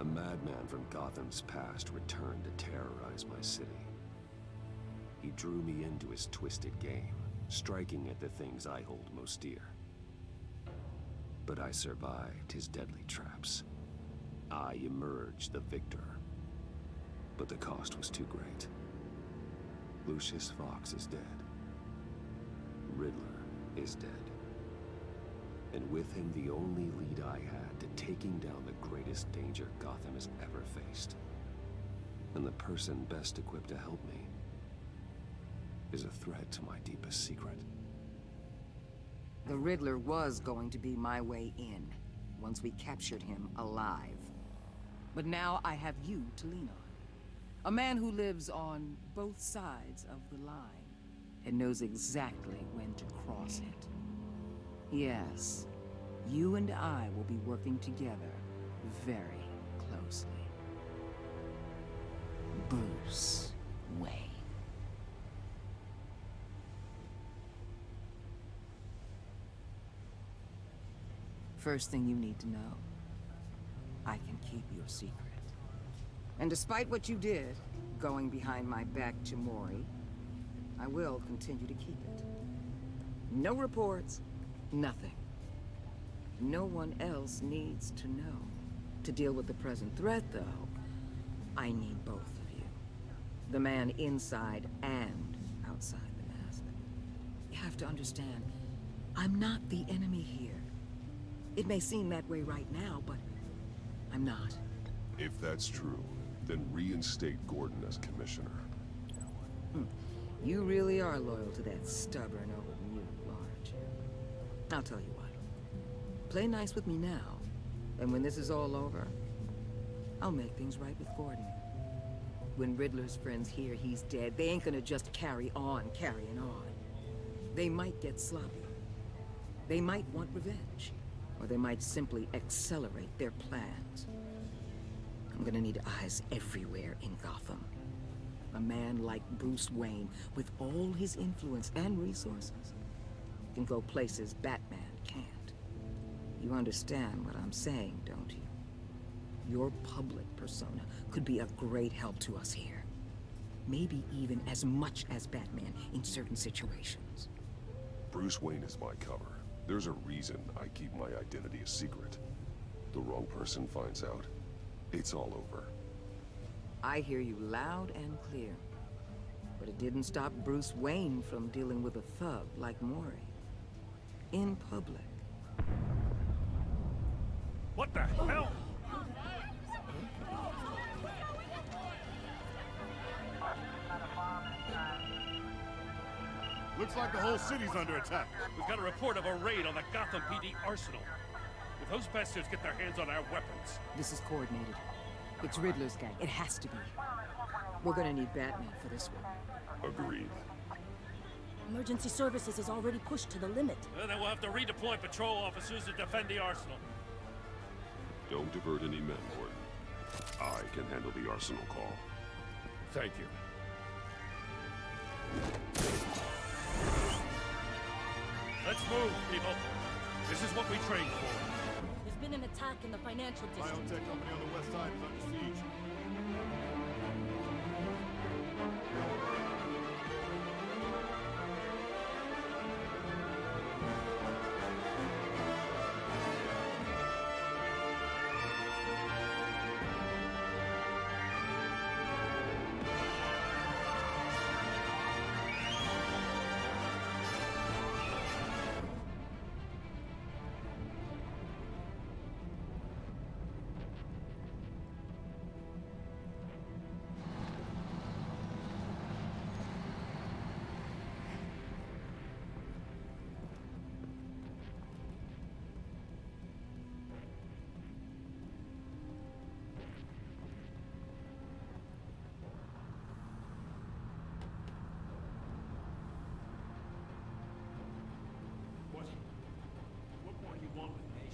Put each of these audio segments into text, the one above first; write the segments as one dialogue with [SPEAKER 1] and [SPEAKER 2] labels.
[SPEAKER 1] A madman from Gotham's past returned to terrorize my city. He drew me into his twisted game, striking at the things I hold most dear. But I survived his deadly traps. I emerged the victor. But the cost was too great. Lucius Fox is dead. Riddler is dead. And with him, the only lead I had to taking down the greatest danger Gotham has ever faced. And the person best equipped to help me is a threat to my deepest secret.
[SPEAKER 2] The Riddler was going to be my way in, once we captured him alive. But now I have you to lean on. A man who lives on both sides of the line, and knows exactly when to cross it. Yes, you and I will be working together very closely. Bruce Wayne. First thing you need to know, I can keep your secret. And despite what you did, going behind my back to Mori, I will continue to keep it. No reports, nothing. No one else needs to know. To deal with the present threat, though, I need both of you. The man inside and outside the mask. You have to understand, I'm not the enemy here. It may seem that way right now, but I'm not.
[SPEAKER 3] If that's true, then reinstate Gordon as commissioner.
[SPEAKER 2] You really are loyal to that stubborn old mute, aren't you? I'll tell you what. Play nice with me now, and when this is all over, I'll make things right with Gordon. When Riddler's friends hear he's dead, they ain't gonna just carry on carrying on. They might get sloppy. They might want revenge. Or they might simply accelerate their plans. I'm gonna need eyes everywhere in Gotham. A man like Bruce Wayne, with all his influence and resources, can go places Batman can't. You understand what I'm saying, don't you? Your public persona could be a great help to us here. Maybe even as much as Batman in certain situations.
[SPEAKER 3] Bruce Wayne is my cover. There's a reason I keep my identity a secret. The wrong person finds out, it's all over.
[SPEAKER 2] I hear you loud and clear. But it didn't stop Bruce Wayne from dealing with a thug like Mori. In public.
[SPEAKER 4] What the hell?
[SPEAKER 5] Looks like the whole city's under attack.
[SPEAKER 4] We've got a report of a raid on the Gotham PD arsenal. If those bastards get their hands on our weapons...
[SPEAKER 2] This is coordinated. It's Riddler's gang. It has to be. We're gonna need Batman for this one.
[SPEAKER 3] Agreed.
[SPEAKER 6] Emergency services is already pushed to the limit.
[SPEAKER 4] Well, then we'll have to redeploy patrol officers to defend the arsenal.
[SPEAKER 3] Don't divert any men, Gordon. I can handle the arsenal call.
[SPEAKER 4] Thank you. Let's move, people. This is what we trained for.
[SPEAKER 6] There's been an attack in the financial district.
[SPEAKER 5] Biotech company on the west side is under siege.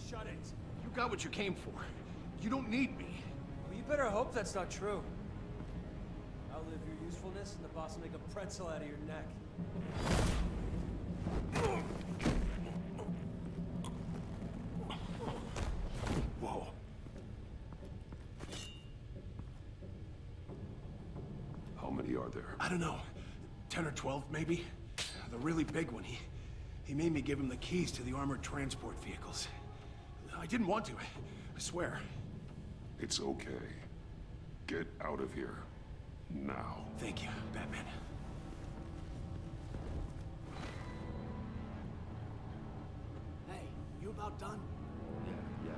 [SPEAKER 7] Shut it.
[SPEAKER 5] You got what you came for. You don't need me.
[SPEAKER 7] Well, you better hope that's not true. Outlive your usefulness, and the boss will make a pretzel out of your neck.
[SPEAKER 3] Whoa. are there?
[SPEAKER 5] I don't know. 10 or 12, maybe? The really big one, he made me give him the keys to the armored transport vehicles. I didn't want to, I swear.
[SPEAKER 3] It's okay. Get out of here. Now.
[SPEAKER 5] Thank you, Batman.
[SPEAKER 7] Hey, you about done?
[SPEAKER 1] Yeah.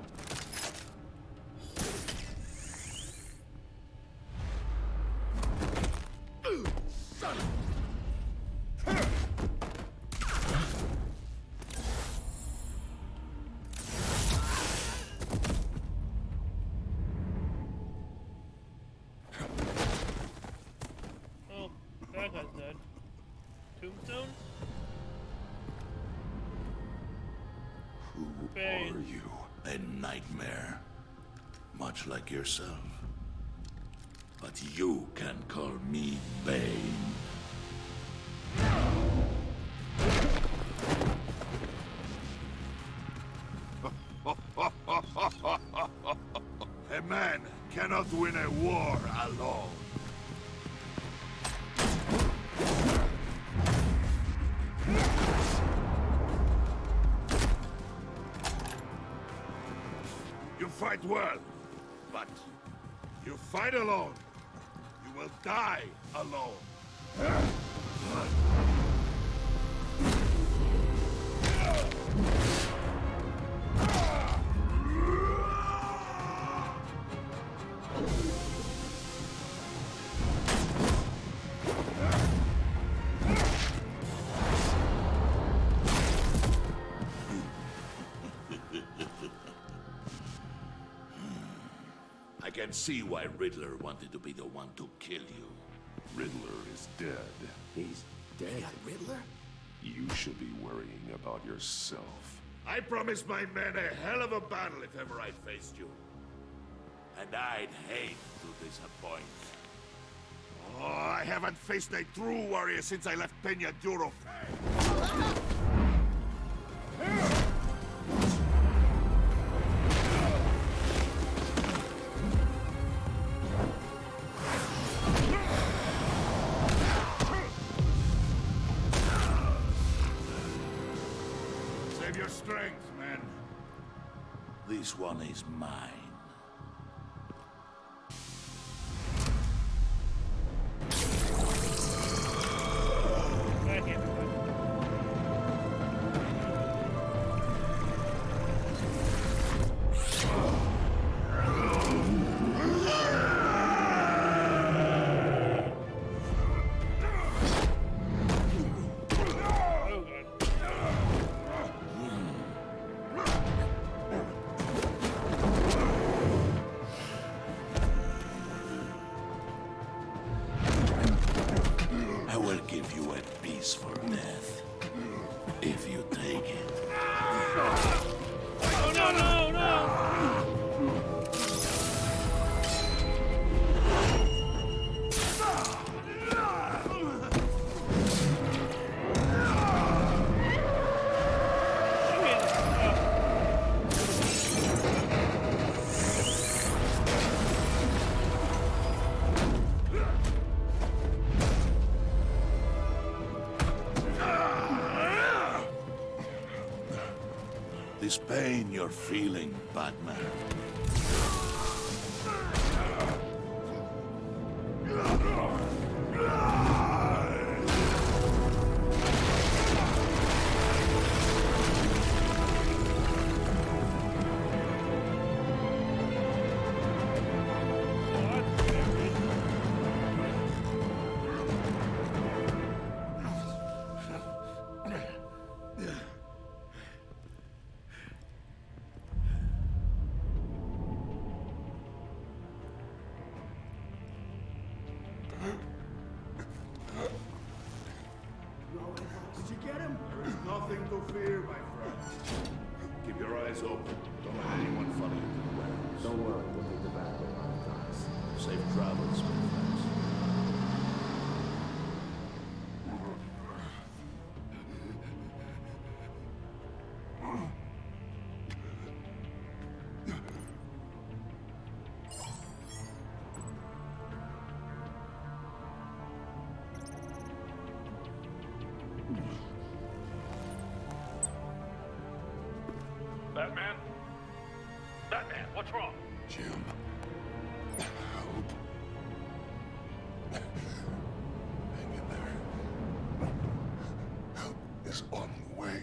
[SPEAKER 8] Oh, that guy's dead. Tombstone?
[SPEAKER 3] Who
[SPEAKER 8] Bane.
[SPEAKER 3] are you?
[SPEAKER 9] A nightmare. Much like yourself. But you can call me Bane. A man cannot win a war alone. You fight well, but you fight alone. You will die alone. I can see why Riddler wanted to be the one to kill you.
[SPEAKER 3] Riddler is dead.
[SPEAKER 1] He's dead.
[SPEAKER 5] Riddler?
[SPEAKER 3] You should be worrying about yourself.
[SPEAKER 9] I promised my men a hell of a battle if ever I faced you. And I'd hate to disappoint. Oh, I haven't faced a true warrior since I left Peña Duro. Save your strength, man. This one is mine.
[SPEAKER 8] Back in. Oh, God.
[SPEAKER 9] I will give you a peaceful death. If you take it.
[SPEAKER 8] Oh, no, no, no!
[SPEAKER 9] This pain you're feeling, Batman.
[SPEAKER 5] Did you get him?
[SPEAKER 9] There is nothing to fear, my friend. Keep your eyes open. Don't let anyone follow you to the warehouse.
[SPEAKER 1] Don't worry, we'll take the back way on the docks.
[SPEAKER 9] Safe travels, my friends.
[SPEAKER 4] Batman? Batman, what's wrong?
[SPEAKER 3] Jim. Help. Hang in there. Help is on the way.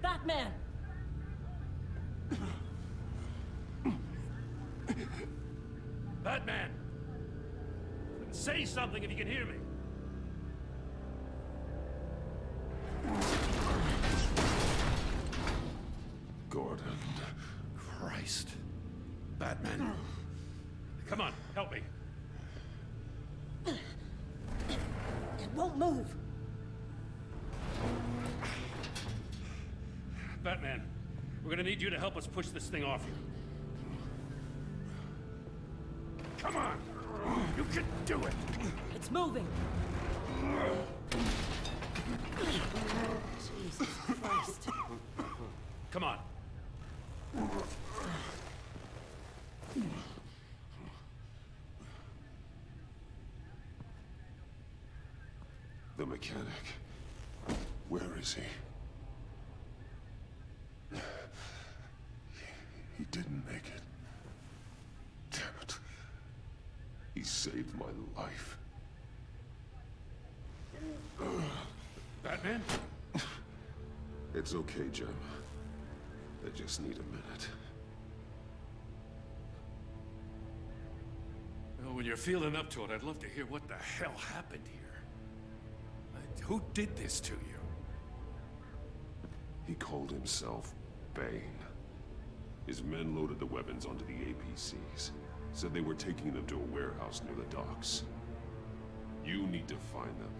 [SPEAKER 6] Batman!
[SPEAKER 4] Batman! Say something if you can hear me.
[SPEAKER 3] Gordon. Christ.
[SPEAKER 4] Batman. Come on, help me.
[SPEAKER 6] It won't move.
[SPEAKER 4] Batman, we're gonna need you to help us push this thing off you. Come on! You can do it!
[SPEAKER 6] It's moving. Jesus Christ.
[SPEAKER 4] Come on.
[SPEAKER 3] The mechanic. Where is he? He didn't make it. Damn it. He saved my life.
[SPEAKER 4] Batman?
[SPEAKER 3] It's okay, Jim. I just need a minute.
[SPEAKER 4] Well, when you're feeling up to it, I'd love to hear what the hell happened here. Who did this to you?
[SPEAKER 3] He called himself Bane. His men loaded the weapons onto the APCs. Said they were taking them to a warehouse near the docks. You need to find them.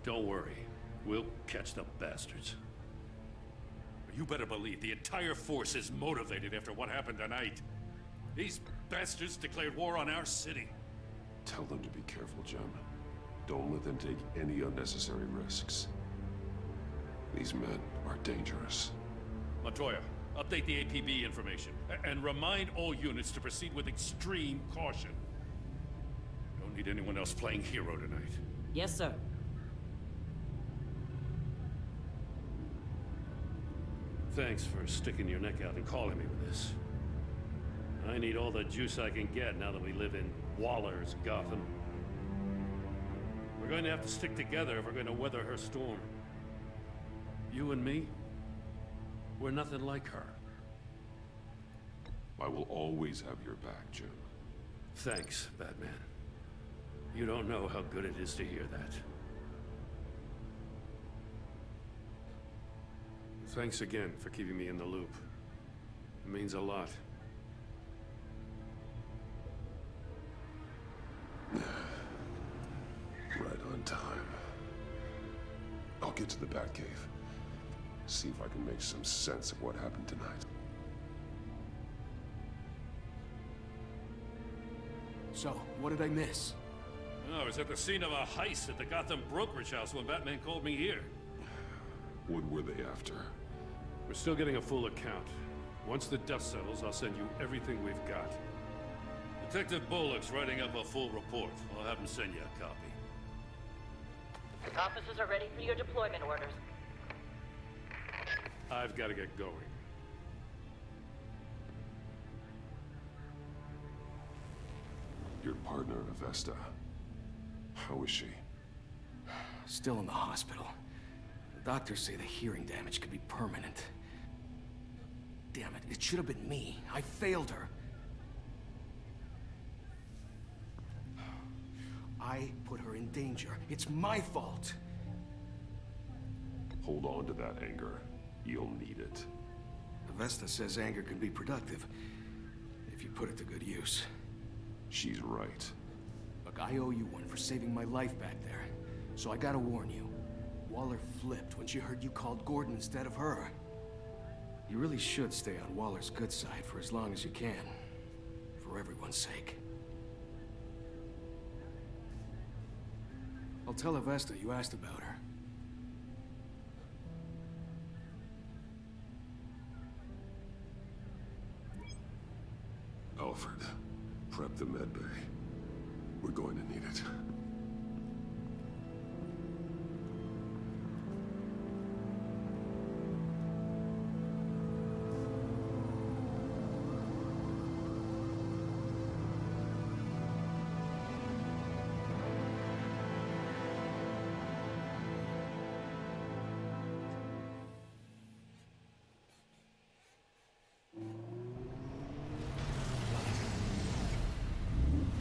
[SPEAKER 4] Don't worry. We'll catch the bastards. You better believe the entire force is motivated after what happened tonight. These bastards declared war on our city.
[SPEAKER 3] Tell them to be careful, Jim. Don't let them take any unnecessary risks. These men are dangerous.
[SPEAKER 4] Montoya, update the APB information. And remind all units to proceed with extreme caution. Don't need anyone else playing hero tonight.
[SPEAKER 6] Yes, sir.
[SPEAKER 4] Thanks for sticking your neck out and calling me with this. I need all the juice I can get now that we live in Waller's Gotham. We're going to have to stick together if we're going to weather her storm. You and me, we're nothing like her.
[SPEAKER 3] I will always have your back, Jim.
[SPEAKER 4] Thanks, Batman. You don't know how good it is to hear that. Thanks again for keeping me in the loop. It means a lot.
[SPEAKER 3] Right on time. I'll get to the Batcave. See if I can make some sense of what happened tonight.
[SPEAKER 5] So, what did I miss?
[SPEAKER 4] I was at the scene of a heist at the Gotham brokerage house when Batman called me here.
[SPEAKER 3] What were they after?
[SPEAKER 4] We're still getting a full account. Once the dust settles, I'll send you everything we've got. Detective Bullock's writing up a full report. I'll have him send you a copy.
[SPEAKER 10] Officers are ready for your deployment orders.
[SPEAKER 4] I've got to get going.
[SPEAKER 3] Your partner, Avesta. How is she?
[SPEAKER 5] Still in the hospital. The doctors say the hearing damage could be permanent. Damn it, it should have been me. I failed her. I put her in danger. It's my fault.
[SPEAKER 3] Hold on to that anger. You'll need it.
[SPEAKER 5] Avesta says anger can be productive, if you put it to good use.
[SPEAKER 3] She's right.
[SPEAKER 5] Look, I owe you one for saving my life back there. So I gotta warn you. Waller flipped when she heard you called Gordon instead of her. You really should stay on Waller's good side for as long as you can. For everyone's sake. I'll tell Avesta you asked about her.
[SPEAKER 3] Alfred, prep the med bay. We're going to need it.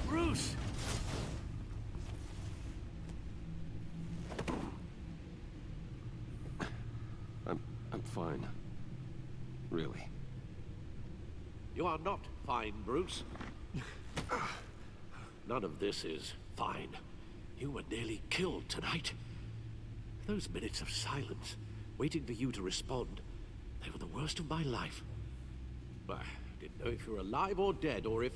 [SPEAKER 4] Bruce!
[SPEAKER 1] I'm fine. Really.
[SPEAKER 11] You are not fine, Bruce. None of this is fine. You were nearly killed tonight. Those minutes of silence, waiting for you to respond, they were the worst of my life. I didn't know if you were alive or dead, or if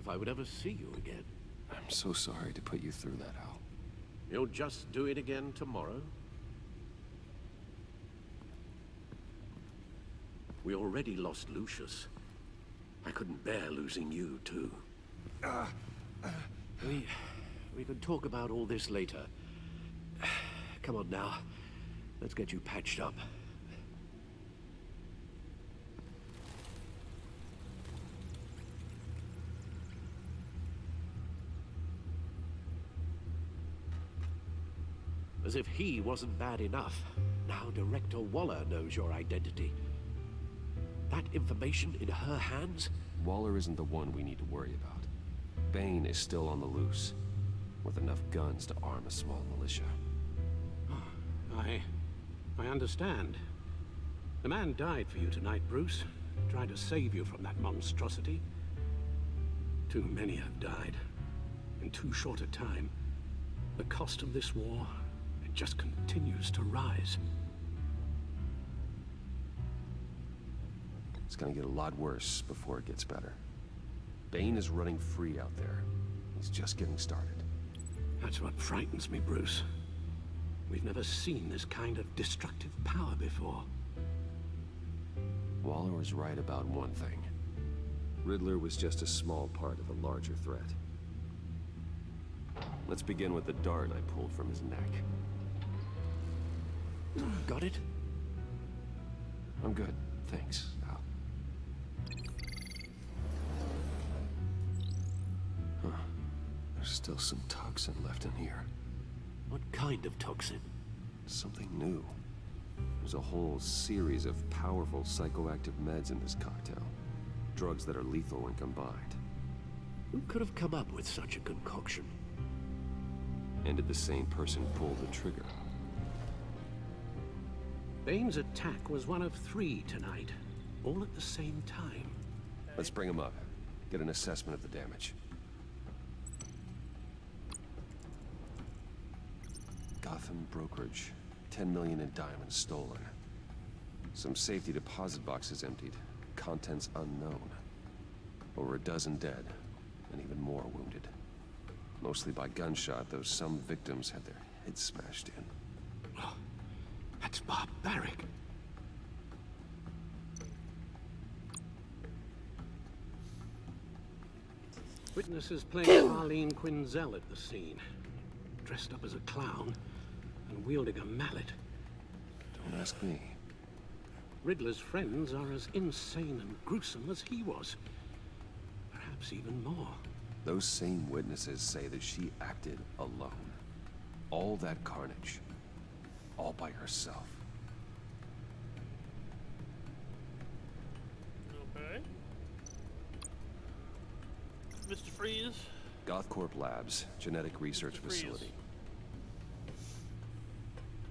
[SPEAKER 11] I would ever see you again.
[SPEAKER 1] I'm so sorry to put you through that, Al.
[SPEAKER 11] You'll just do it again tomorrow? We already lost Lucius. I couldn't bear losing you, too. We can talk about all this later. Come on now. Let's get you patched up. As if he wasn't bad enough, now Director Waller knows your identity. That information in her hands?
[SPEAKER 1] Waller isn't the one we need to worry about. Bane is still on the loose, with enough guns to arm a small militia.
[SPEAKER 11] I understand. The man died for you tonight, Bruce. Tried to save you from that monstrosity. Too many have died. In too short a time. The cost of this war, it just continues to rise.
[SPEAKER 1] It's gonna get a lot worse before it gets better. Bane is running free out there. He's just getting started.
[SPEAKER 11] That's what frightens me, Bruce. We've never seen this kind of destructive power before.
[SPEAKER 1] Waller was right about one thing. Riddler was just a small part of a larger threat. Let's begin with the dart I pulled from his neck.
[SPEAKER 11] Got it?
[SPEAKER 1] I'm good, thanks, Al. Huh. There's still some toxin left in here.
[SPEAKER 11] What kind of toxin?
[SPEAKER 1] Something new. There's a whole series of powerful psychoactive meds in this cocktail. Drugs that are lethal when combined.
[SPEAKER 11] Who could have come up with such a concoction?
[SPEAKER 1] And did the same person pull the trigger?
[SPEAKER 11] Bane's attack was one of 3 tonight, all at the same time.
[SPEAKER 1] Let's bring him up. Get an assessment of the damage. Gotham brokerage. 10 million in diamonds stolen. Some safety deposit boxes emptied. Contents unknown. Over a dozen dead, and even more wounded. Mostly by gunshot, though some victims had their heads smashed in.
[SPEAKER 11] Oh, that's barbaric. Witnesses playing Arlene Quinzel at the scene. Dressed up as a clown and wielding a mallet.
[SPEAKER 1] Don't ask me.
[SPEAKER 11] Riddler's friends are as insane and gruesome as he was. Perhaps even more.
[SPEAKER 1] Those same witnesses say that she acted alone. All that carnage. All by herself.
[SPEAKER 8] Okay. Mr. Freeze?
[SPEAKER 1] Gothcorp Labs, genetic research
[SPEAKER 8] Mr. Freeze.
[SPEAKER 1] facility.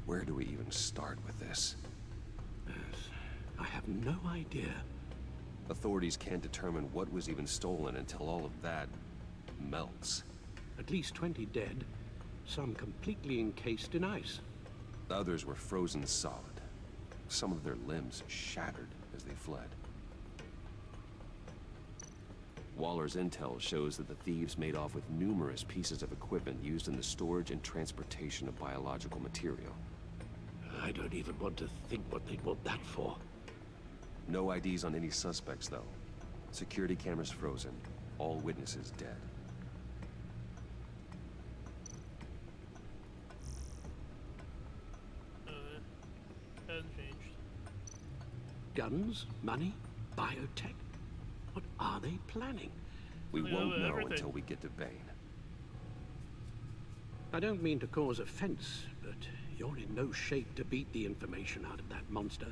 [SPEAKER 1] Where do we even start with this?
[SPEAKER 11] Yes, I have no idea.
[SPEAKER 1] Authorities can't determine what was even stolen until all of that melts.
[SPEAKER 11] At least 20 dead, some completely encased in ice.
[SPEAKER 1] Others were frozen solid. Some of their limbs shattered as they fled. Waller's intel shows that the thieves made off with numerous pieces of equipment used in the storage and transportation of biological material.
[SPEAKER 11] I don't even want to think what they'd want that for.
[SPEAKER 1] No IDs on any suspects, though. Security cameras frozen. All witnesses dead.
[SPEAKER 8] Hasn't changed.
[SPEAKER 11] Guns? Money? Biotech? What are they planning?
[SPEAKER 1] We
[SPEAKER 8] Something
[SPEAKER 1] won't
[SPEAKER 8] about
[SPEAKER 1] know
[SPEAKER 8] everything.
[SPEAKER 1] until we get to Bane.
[SPEAKER 11] I don't mean to cause offense, but you're in no shape to beat the information out of that monster,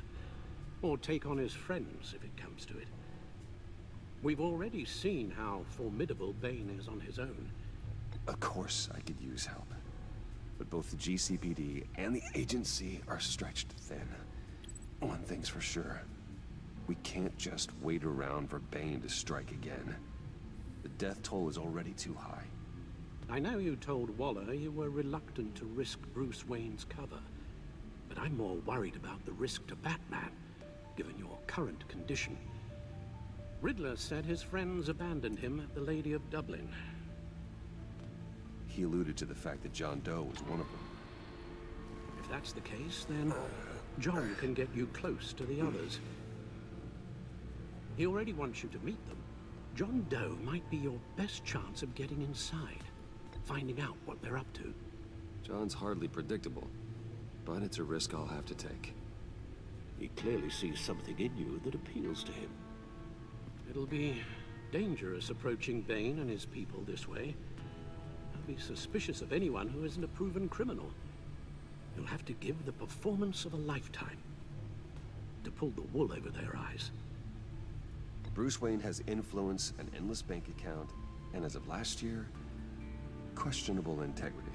[SPEAKER 11] or take on his friends if it comes to it. We've already seen how formidable Bane is on his own.
[SPEAKER 1] Of course I could use help. But both the GCPD and the agency are stretched thin. One thing's for sure. We can't just wait around for Bane to strike again. The death toll is already too high.
[SPEAKER 11] I know you told Waller you were reluctant to risk Bruce Wayne's cover, but I'm more worried about the risk to Batman, given your current condition. Riddler said his friends abandoned him at the Lady of Dublin.
[SPEAKER 1] He alluded to the fact that John Doe was one of them.
[SPEAKER 11] If that's the case, then John can get you close to the others. He already wants you to meet them. John Doe might be your best chance of getting inside, finding out what they're up to.
[SPEAKER 1] John's hardly predictable, but it's a risk I'll have to take.
[SPEAKER 11] He clearly sees something in you that appeals to him. It'll be dangerous approaching Bane and his people this way. I'll be suspicious of anyone who isn't a proven criminal. You'll have to give the performance of a lifetime to pull the wool over their eyes.
[SPEAKER 1] Bruce Wayne has influence, an endless bank account, and as of last year, questionable integrity.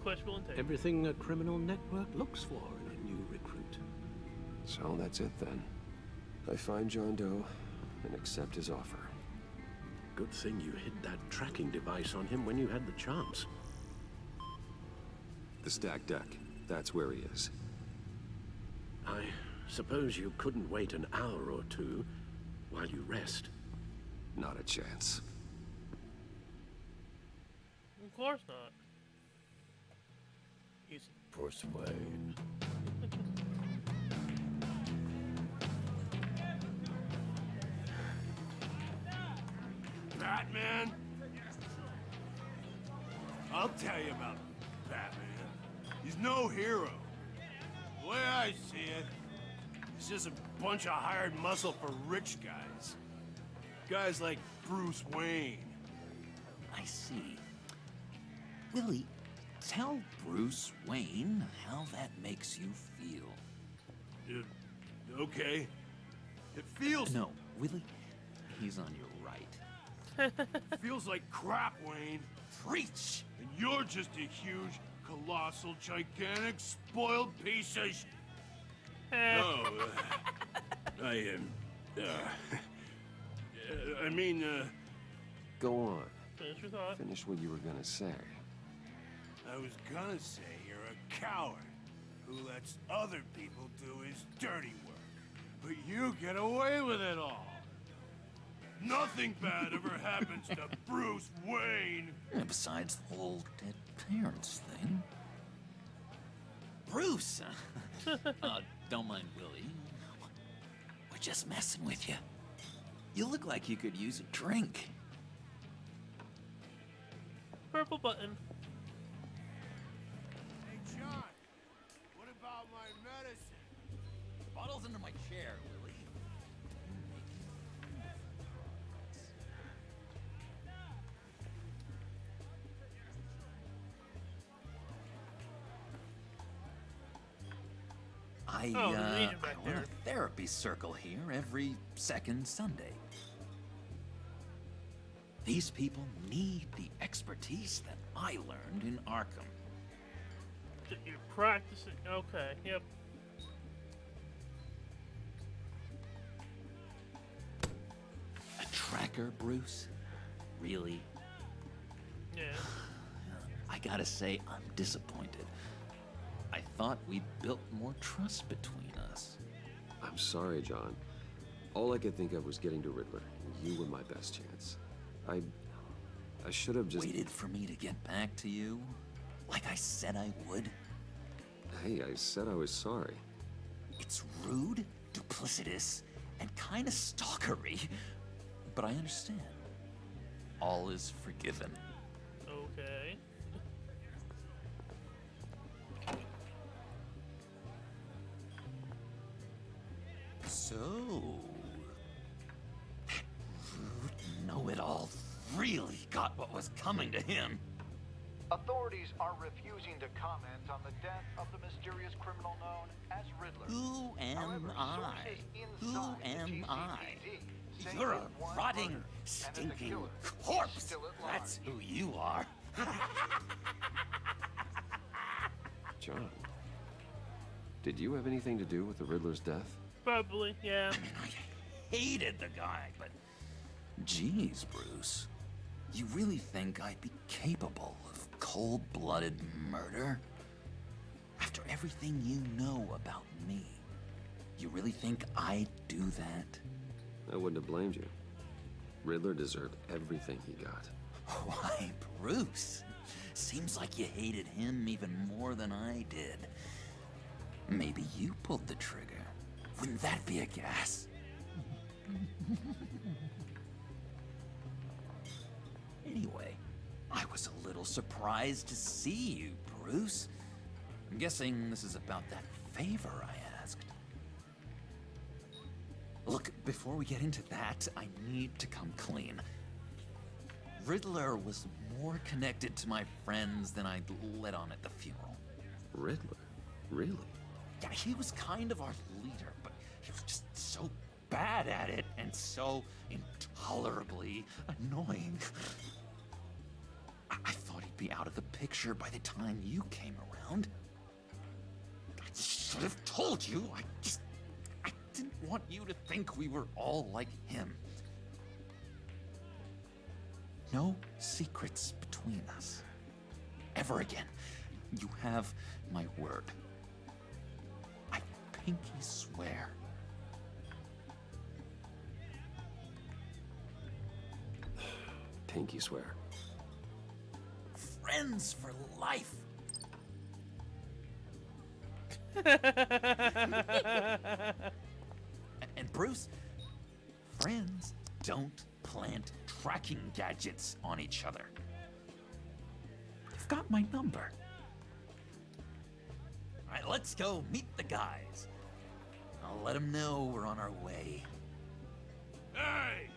[SPEAKER 8] Questionable integrity.
[SPEAKER 11] Everything a criminal network looks for in a new recruit.
[SPEAKER 1] So that's it then. I find John Doe and accept his offer.
[SPEAKER 11] Good thing you hid that tracking device on him when you had the chance.
[SPEAKER 1] The stacked deck, that's where he is.
[SPEAKER 11] I suppose you couldn't wait an hour or two while you rest.
[SPEAKER 1] Not a chance.
[SPEAKER 8] Of course not. Easy.
[SPEAKER 11] Bruce Wayne.
[SPEAKER 5] Batman? I'll tell you about Batman. He's no hero. The way I see it, he's just a bunch of hired muscle for rich guys. Guys like Bruce Wayne.
[SPEAKER 12] I see. Willie, tell Bruce Wayne how that makes you feel.
[SPEAKER 5] Okay. It feels...
[SPEAKER 12] No, Willie, he's on your right.
[SPEAKER 5] feels like crap, Wayne.
[SPEAKER 12] Preach!
[SPEAKER 5] And you're just a huge, colossal, gigantic, spoiled piece of I mean,
[SPEAKER 1] Go on.
[SPEAKER 8] Finish your thought.
[SPEAKER 1] Finish what you were gonna say.
[SPEAKER 5] I was gonna say you're a coward who lets other people do his dirty work. But you get away with it all. Nothing bad ever happens to Bruce Wayne.
[SPEAKER 12] And besides the whole dead parents thing. Bruce! Don't mind Willie. We're just messing with you. You look like you could use a drink.
[SPEAKER 8] Purple button.
[SPEAKER 5] Hey, John, what about my medicine?
[SPEAKER 12] Bottle's under my chair, Willie. I
[SPEAKER 8] reading back
[SPEAKER 12] run
[SPEAKER 8] there.
[SPEAKER 12] a therapy circle here every second Sunday. These people need the expertise that I learned in Arkham.
[SPEAKER 8] You're practicing. Okay, yep.
[SPEAKER 12] A tracker, Bruce? Really?
[SPEAKER 8] Yeah.
[SPEAKER 12] I gotta say, I'm disappointed. I thought we built more trust between us.
[SPEAKER 1] I'm sorry, John. All I could think of was getting to Riddler. You were my best chance. I should have just...
[SPEAKER 12] Waited for me to get back to you? Like I said I would?
[SPEAKER 1] Hey, I said I was sorry.
[SPEAKER 12] It's rude, duplicitous, and kinda stalkery. But I understand. All is forgiven.
[SPEAKER 8] Okay.
[SPEAKER 12] So... that rude know-it-all really got what was coming to him.
[SPEAKER 13] Authorities are refusing to comment on the death of the mysterious criminal known as Riddler.
[SPEAKER 12] Who am
[SPEAKER 13] However,
[SPEAKER 12] I?
[SPEAKER 13] sources
[SPEAKER 12] Who
[SPEAKER 13] inside the
[SPEAKER 12] am I?
[SPEAKER 13] GCPD say
[SPEAKER 12] You're a
[SPEAKER 13] that one
[SPEAKER 12] rotting,
[SPEAKER 13] murder, and that the
[SPEAKER 12] stinking
[SPEAKER 13] killer is
[SPEAKER 12] corpse.
[SPEAKER 13] still at large.
[SPEAKER 12] That's who you are.
[SPEAKER 1] John, did you have anything to do with the Riddler's death?
[SPEAKER 8] Probably, yeah.
[SPEAKER 12] I mean, I hated the guy, but... Jeez, Bruce. You really think I'd be capable of cold-blooded murder? After everything you know about me, you really think I'd do that?
[SPEAKER 1] I wouldn't have blamed you. Riddler deserved everything he got.
[SPEAKER 12] Why, Bruce? Seems like you hated him even more than I did. Maybe you pulled the trigger. Wouldn't that be a gas? Anyway, I was a little surprised to see you, Bruce. I'm guessing this is about that favor I asked. Look, before we get into that, I need to come clean. Riddler was more connected to my friends than I'd let on at the funeral.
[SPEAKER 1] Riddler? Really?
[SPEAKER 12] Yeah, he was kind of our leader, but he was just so bad at it and so intolerably annoying. I thought he'd be out of the picture by the time you came around. I should have told you. I didn't want you to think we were all like him. No secrets between us. Ever again. You have my word. I pinky swear.
[SPEAKER 1] Pinky swear.
[SPEAKER 12] Friends for life. And Bruce, friends don't plant tracking gadgets on each other. You've got my number. All right, let's go meet the guys. I'll let them know we're on our way.
[SPEAKER 5] Hey!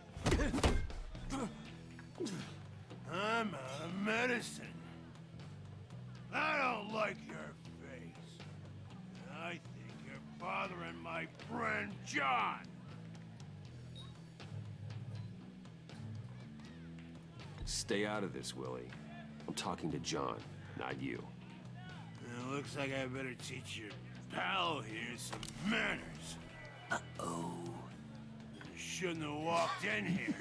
[SPEAKER 5] I'm out of medicine. I don't like your face. I think you're bothering my friend John.
[SPEAKER 1] Stay out of this, Willie. I'm talking to John, not you.
[SPEAKER 5] It looks like I better teach your pal here some manners.
[SPEAKER 12] Uh-oh.
[SPEAKER 5] You shouldn't have walked in here.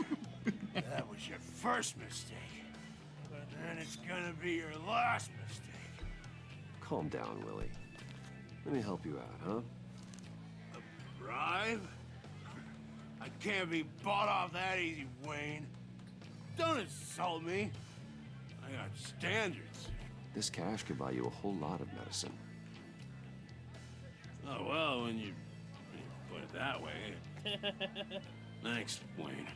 [SPEAKER 5] That was your first mistake. And it's gonna be your last mistake.
[SPEAKER 1] Calm down, Willie. Let me help you out, huh?
[SPEAKER 5] A bribe? I can't be bought off that easy, Wayne. Don't insult me. I got standards.
[SPEAKER 1] This cash could buy you a whole lot of medicine.
[SPEAKER 5] Oh, well, when you put it that way. Thanks, Wayne.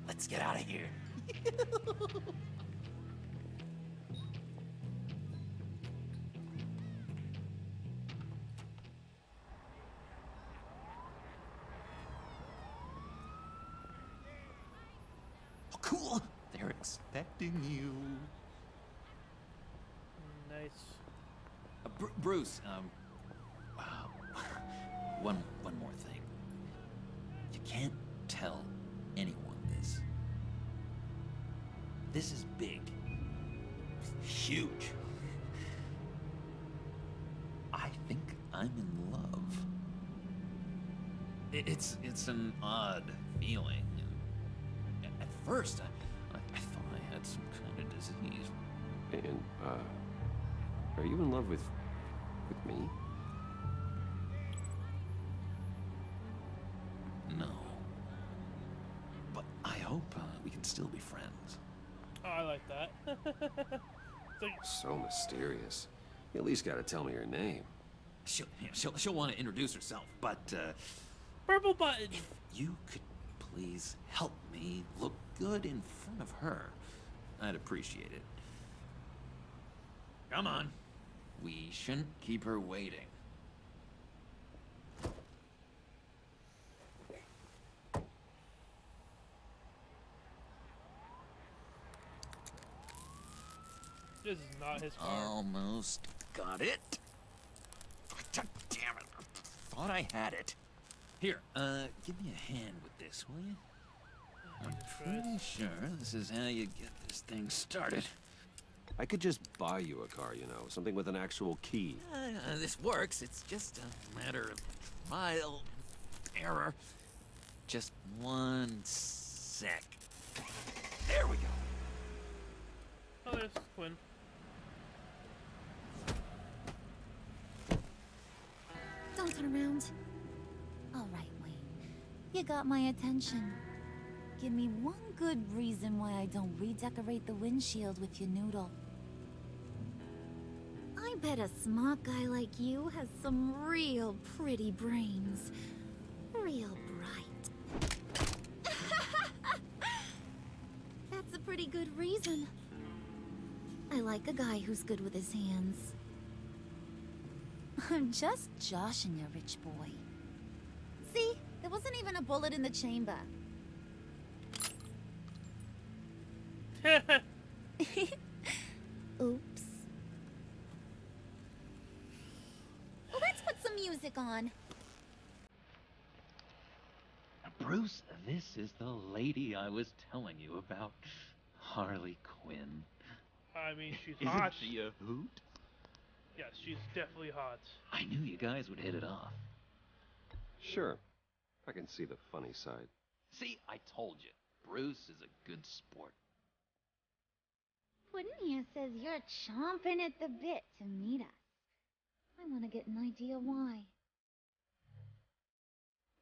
[SPEAKER 12] Let's get out of here. Oh, cool. They're expecting you.
[SPEAKER 8] Nice.
[SPEAKER 12] Bruce, one more thing. You can't tell anyone this. This is big. Huge. I think I'm in love. It's an odd feeling. At first, I thought I had some kind of disease.
[SPEAKER 1] And, Are you in love with me?
[SPEAKER 12] No. But I hope we can still be friends.
[SPEAKER 8] Oh, I like that. It's like,
[SPEAKER 1] So mysterious. You at least gotta tell me her name.
[SPEAKER 12] She'll want to introduce herself, but
[SPEAKER 8] purple button.
[SPEAKER 12] if you could please help me look good in front of her, I'd appreciate it. Come on. We shouldn't keep her waiting.
[SPEAKER 8] This is not his car.
[SPEAKER 12] Almost got it. God damn it. I thought I had it. Here, give me a hand with this, will you? I'm pretty sure this is how you get this thing started.
[SPEAKER 1] I could just buy you a car, you know, something with an actual key.
[SPEAKER 12] This works. It's just a matter of trial and error. Just one sec. There we go.
[SPEAKER 8] Oh, there's Quinn.
[SPEAKER 14] Don't turn around. All right, Wayne. You got my attention. Give me one good reason why I don't redecorate the windshield with your noodle. I bet a smart guy like you has some real pretty brains. Real bright. That's a pretty good reason. I like a guy who's good with his hands. I'm just joshing you, rich boy. See? There wasn't even a bullet in the chamber. Oops. Let's put some music on.
[SPEAKER 11] Bruce, this is the lady I was telling you about. Harley Quinn.
[SPEAKER 8] I mean, she's
[SPEAKER 11] Isn't
[SPEAKER 8] hot.
[SPEAKER 11] she a hoot?
[SPEAKER 8] Yes, she's definitely hot.
[SPEAKER 11] I knew you guys would hit it off.
[SPEAKER 1] Sure. I can see the funny side.
[SPEAKER 11] See, I told you. Bruce is a good sport.
[SPEAKER 14] Puddin' here says you're chomping at the bit to meet us. I want to get an idea why.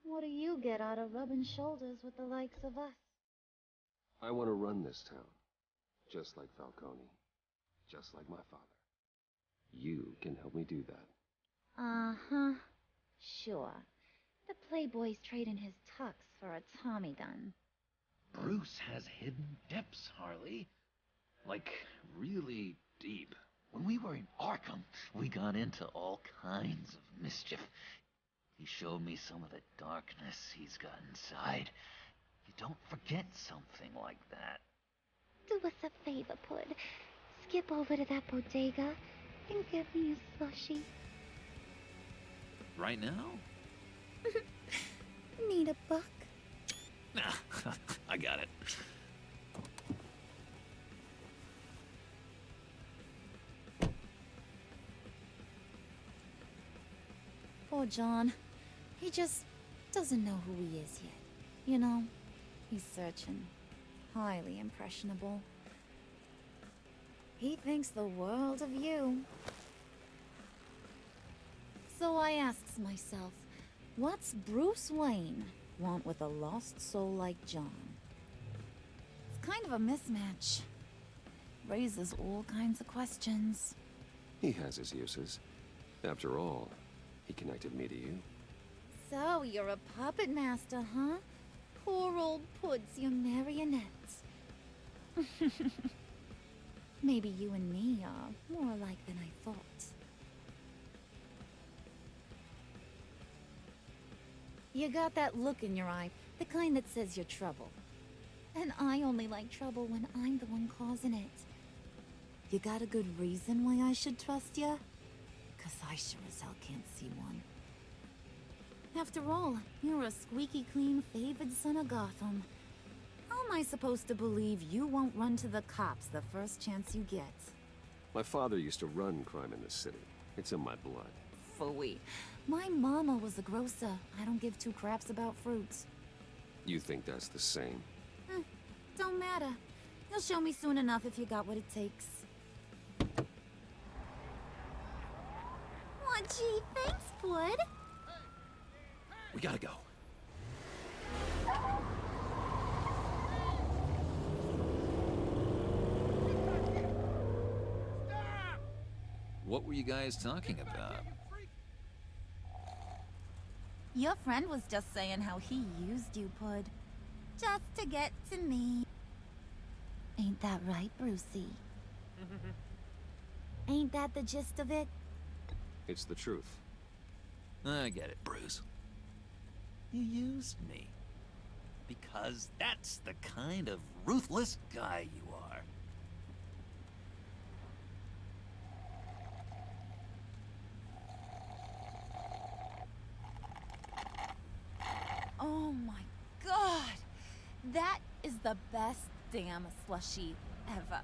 [SPEAKER 14] What do you get out of rubbing shoulders with the likes of us?
[SPEAKER 1] I want to run this town. Just like Falcone. Just like my father. You can help me do that.
[SPEAKER 14] Uh-huh. Sure. The playboy's trading his tux for a Tommy gun.
[SPEAKER 11] Bruce has hidden depths, Harley. Like, really deep. When we were in Arkham, we got into all kinds of mischief. He showed me some of the darkness he's got inside. You don't forget something like that.
[SPEAKER 14] Do us a favor, Pud. Skip over to that bodega and give me a slushie.
[SPEAKER 12] Right now?
[SPEAKER 14] Need a buck?
[SPEAKER 12] Nah, I got it.
[SPEAKER 14] Poor John. He just doesn't know who he is yet. You know, he's searching. Highly impressionable. He thinks the world of you. So I asks myself, what's Bruce Wayne want with a lost soul like John? It's kind of a mismatch. Raises all kinds of questions.
[SPEAKER 1] He has his uses. After all, he connected me to you.
[SPEAKER 14] So, you're a puppet master, huh? Poor old Pud's your marionette. Maybe you and me are more alike than I thought. You got that look in your eye, the kind that says you're trouble. And I only like trouble when I'm the one causing it. You got a good reason why I should trust you? 'Cause I sure as hell can't see one. After all, you're a squeaky clean favored son of Gotham. How am I supposed to believe you won't run to the cops the first chance you get?
[SPEAKER 1] My father used to run crime in this city. It's in my blood.
[SPEAKER 14] Phooey. My mama was a grocer. I don't give two craps about fruits.
[SPEAKER 1] You think that's the same?
[SPEAKER 14] Don't matter. You'll show me soon enough if you got what it takes. Aw, gee, thanks, Bud.
[SPEAKER 12] We gotta go. What were you guys talking about?
[SPEAKER 14] Your friend was just saying how he used you, Pud. Just to get to me. Ain't that right, Brucey? Ain't that the gist of it?
[SPEAKER 1] It's the truth.
[SPEAKER 12] I get it, Bruce. You used me. Because that's the kind of ruthless guy you are.
[SPEAKER 14] Oh my god! That is the best damn slushie ever.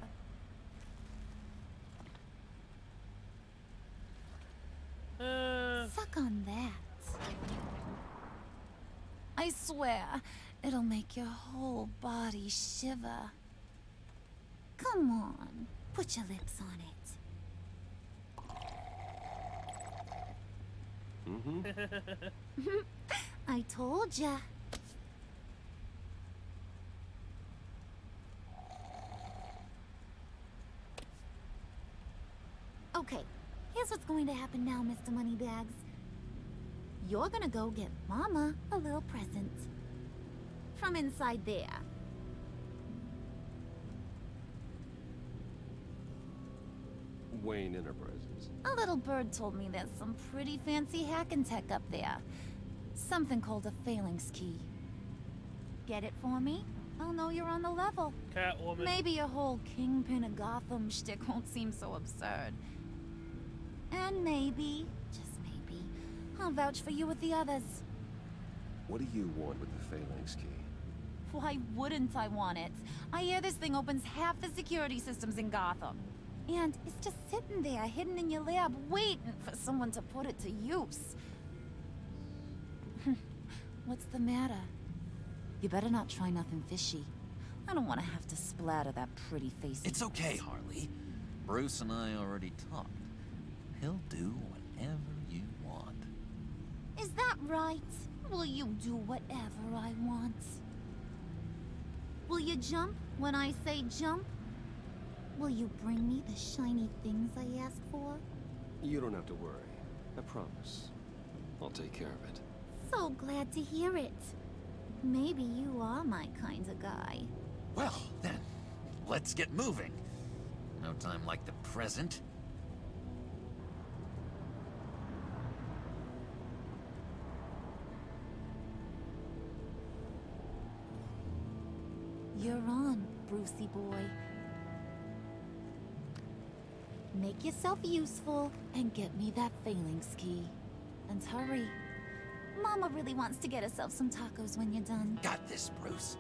[SPEAKER 14] Suck on that. I swear, it'll make your whole body shiver. Come on, put your lips on it.
[SPEAKER 1] Mm-hmm.
[SPEAKER 14] I told ya. Okay, here's what's going to happen now, Mr. Moneybags. You're gonna go get Mama a little present. From inside there.
[SPEAKER 1] Wayne Enterprises.
[SPEAKER 14] A little bird told me there's some pretty fancy hacking tech up there. Something called a phalanx key. Get it for me? I'll know you're on the level.
[SPEAKER 8] Catwoman.
[SPEAKER 14] Maybe your whole Kingpin of Gotham shtick won't seem so absurd. And maybe, just maybe, I'll vouch for you with the others.
[SPEAKER 1] What do you want with the phalanx key?
[SPEAKER 14] Why wouldn't I want it? I hear this thing opens half the security systems in Gotham. And it's just sitting there, hidden in your lab, waiting for someone to put it to use. What's the matter? You better not try nothing fishy. I don't want to have to splatter that pretty face.
[SPEAKER 12] It's okay, Harley. Bruce and I already talked. He'll do whatever you want.
[SPEAKER 14] Is that right? Will you do whatever I want? Will you jump when I say jump? Will you bring me the shiny things I asked for?
[SPEAKER 1] You don't have to worry. I promise. I'll take care of it.
[SPEAKER 14] So glad to hear it. Maybe you are my kind of guy.
[SPEAKER 12] Well, then, let's get moving. No time like the present.
[SPEAKER 14] You're on, Brucey boy. Make yourself useful and get me that phalanx key. And hurry. Mama really wants to get herself some tacos when you're done.
[SPEAKER 12] Got this, Bruce.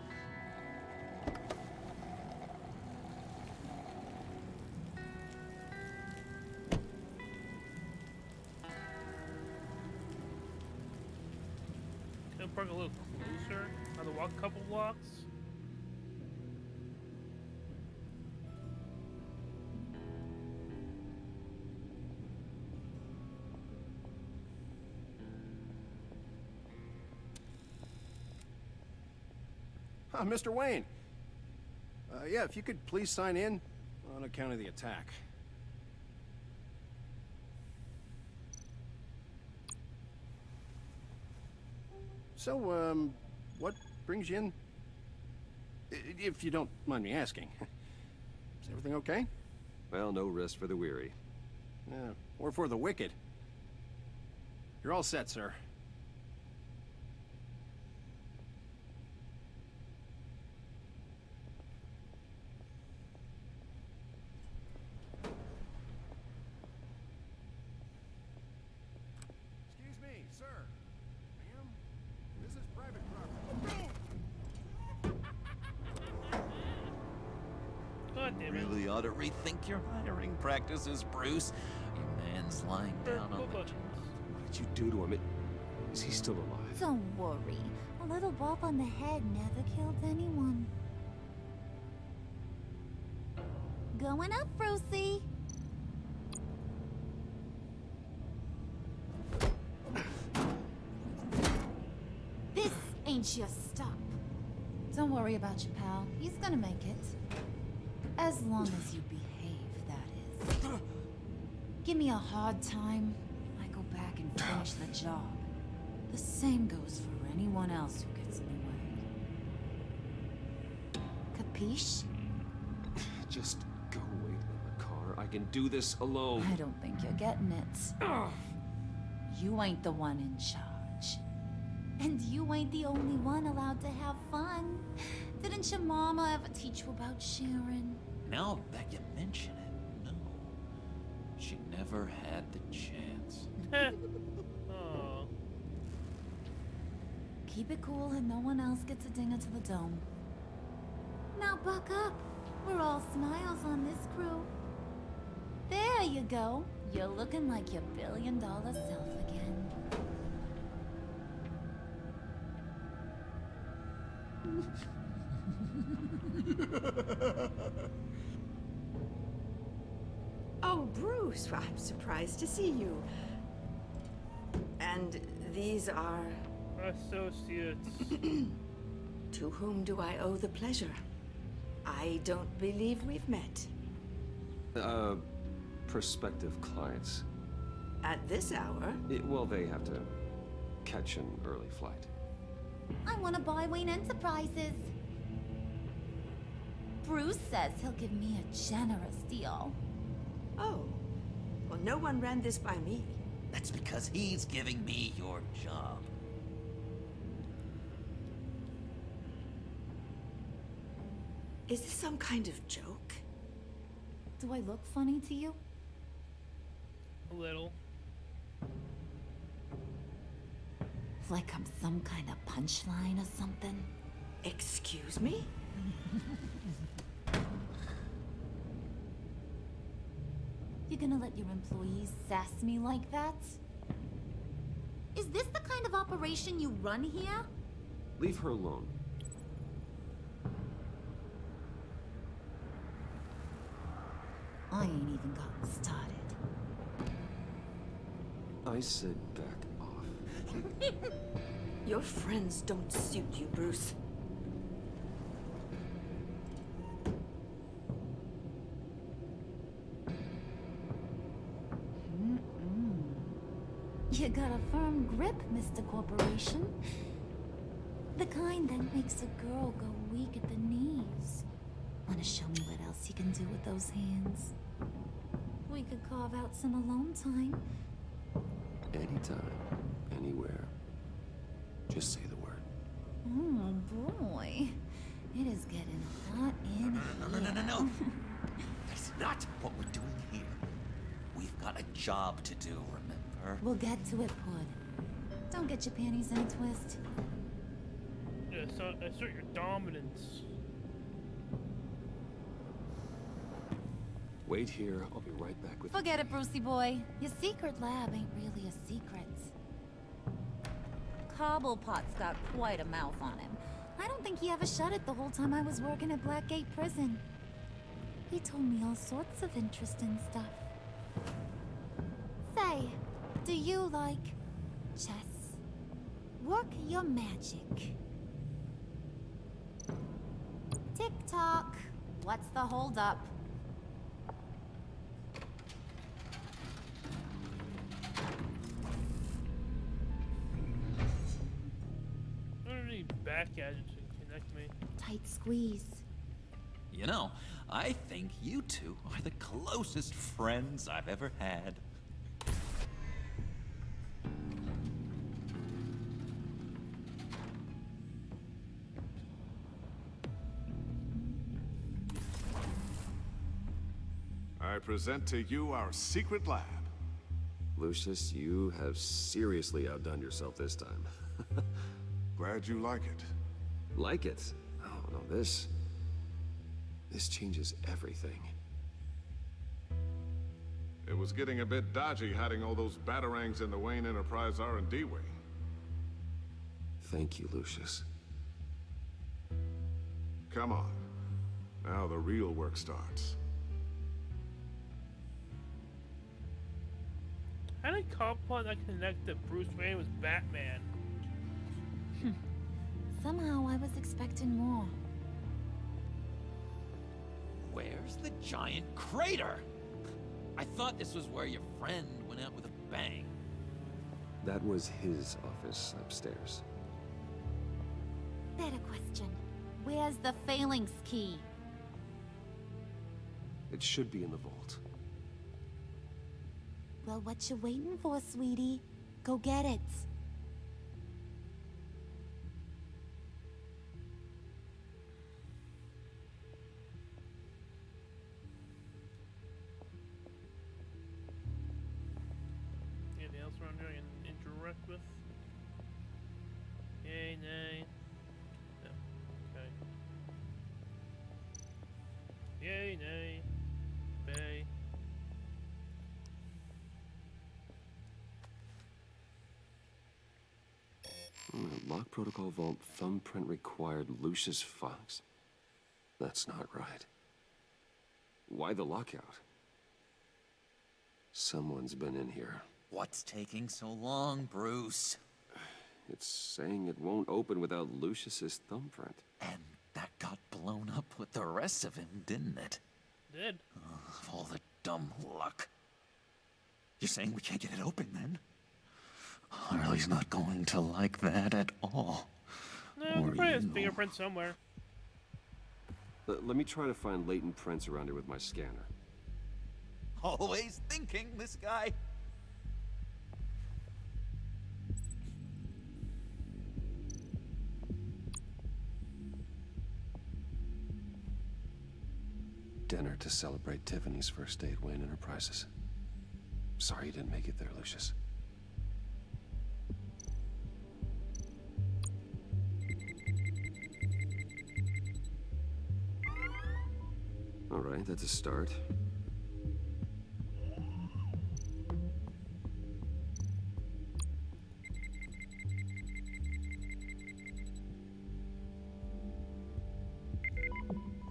[SPEAKER 8] Can I park a little closer? Have to walk a couple blocks?
[SPEAKER 15] Mr. Wayne. Yeah, if you could please sign in on account of the attack. So, what brings you in? If you don't mind me asking. Is everything okay?
[SPEAKER 1] Well, no rest for the weary.
[SPEAKER 15] Or for the wicked. You're all set, sir.
[SPEAKER 12] Really ought to rethink your hiring practices, Bruce. Your man's lying down on the job.
[SPEAKER 1] What did you do to him? Is he still alive?
[SPEAKER 14] Don't worry. A little bump on the head never killed anyone. Going up, Brucey. Ain't you? Stop. Don't worry about your pal. He's gonna make it. As long as you behave, that is. Give me a hard time, I go back and finish the job. The same goes for anyone else who gets in the way. Capiche?
[SPEAKER 1] Just go wait in the car. I can do this alone.
[SPEAKER 14] I don't think you're getting it. You ain't the one in charge. And you ain't the only one allowed to have fun. Didn't your mama ever teach you about sharing?
[SPEAKER 12] Now that you mention it, no. She never had the chance.
[SPEAKER 8] Oh.
[SPEAKER 14] Keep it cool and no one else gets a dinger to the dome. Now buck up. We're all smiles on this crew. There you go. You're looking like your billion-dollar self again.
[SPEAKER 16] Oh, Bruce, well, I'm surprised to see you. And these are...
[SPEAKER 8] Associates.
[SPEAKER 16] To whom do I owe the pleasure? I don't believe we've met.
[SPEAKER 1] Prospective clients.
[SPEAKER 16] At this hour?
[SPEAKER 1] Well, they have to catch an early flight.
[SPEAKER 14] I want to buy Wayne Enterprises. Bruce says he'll give me a generous deal.
[SPEAKER 16] Oh. Well, no one ran this by me.
[SPEAKER 12] That's because he's giving me your job.
[SPEAKER 16] Is this some kind of joke?
[SPEAKER 14] Do I look funny to you?
[SPEAKER 8] A little.
[SPEAKER 14] Like I'm some kind of punchline or something?
[SPEAKER 16] Excuse me?
[SPEAKER 14] You gonna let your employees sass me like that? Is this the kind of operation you run here?
[SPEAKER 1] Leave her alone.
[SPEAKER 14] I ain't even gotten started.
[SPEAKER 1] I said back off.
[SPEAKER 16] Your friends don't suit you, Bruce.
[SPEAKER 14] You got a firm grip, Mr. Corporation. The kind that makes a girl go weak at the knees. Wanna show me what else you can do with those hands? We could carve out some alone time.
[SPEAKER 1] Anytime, anywhere. Just say the word.
[SPEAKER 14] Oh boy. It is getting hot in here.
[SPEAKER 12] No. That's not what we're doing here. We've got a job to do, remember?
[SPEAKER 14] We'll get to it, Pud. Don't get your panties in a twist.
[SPEAKER 8] Yeah, so assert your dominance.
[SPEAKER 1] Wait here. I'll be right back with
[SPEAKER 14] Forget it, Brucey boy. Your secret lab ain't really a secret. Cobblepot's got quite a mouth on him. I don't think he ever shut it the whole time I was working at Blackgate Prison. He told me all sorts of interesting stuff. Say, do you like chess? Work your magic. Tick-tock. What's the holdup?
[SPEAKER 8] I don't need back gadgets to connect me.
[SPEAKER 14] Tight squeeze.
[SPEAKER 12] You know, I think you two are the closest friends I've ever had.
[SPEAKER 3] I present to you our secret lab.
[SPEAKER 1] Lucius, you have seriously outdone yourself this time.
[SPEAKER 3] Glad you like it.
[SPEAKER 1] Like it? Oh, no, this changes everything.
[SPEAKER 3] It was getting a bit dodgy hiding all those batarangs in the Wayne Enterprise R&D wing.
[SPEAKER 1] Thank you, Lucius.
[SPEAKER 3] Come on. Now the real work starts.
[SPEAKER 8] How did Cobblepot not connect that Bruce Wayne was Batman?
[SPEAKER 14] Somehow I was expecting more.
[SPEAKER 12] Where's the giant crater? I thought this was where your friend went out with a bang.
[SPEAKER 1] That was his office upstairs.
[SPEAKER 14] Better question. Where's the phalanx key?
[SPEAKER 1] It should be in the vault.
[SPEAKER 14] Well, what you waiting for, sweetie? Go get it.
[SPEAKER 8] Anything else around here I can interact with? Yay, nay. No. Okay. Yay, nay. Bay.
[SPEAKER 1] Lock protocol vault thumbprint required Lucius Fox. That's not right. Why the lockout? Someone's been in here.
[SPEAKER 12] What's taking so long, Bruce?
[SPEAKER 1] It's saying it won't open without Lucius's thumbprint.
[SPEAKER 12] And that got blown up with the rest of him, didn't it?
[SPEAKER 8] Did.
[SPEAKER 12] All the dumb luck. You're saying we can't get it open, then? Harley's not going to like that at all.
[SPEAKER 8] No, there probably has fingerprints somewhere.
[SPEAKER 1] Let me try to find latent prints around here with my scanner.
[SPEAKER 12] Always thinking, this guy.
[SPEAKER 1] Dinner to celebrate Tiffany's first date Wayne Enterprises. Sorry you didn't make it there, Lucius. All right, that's a start.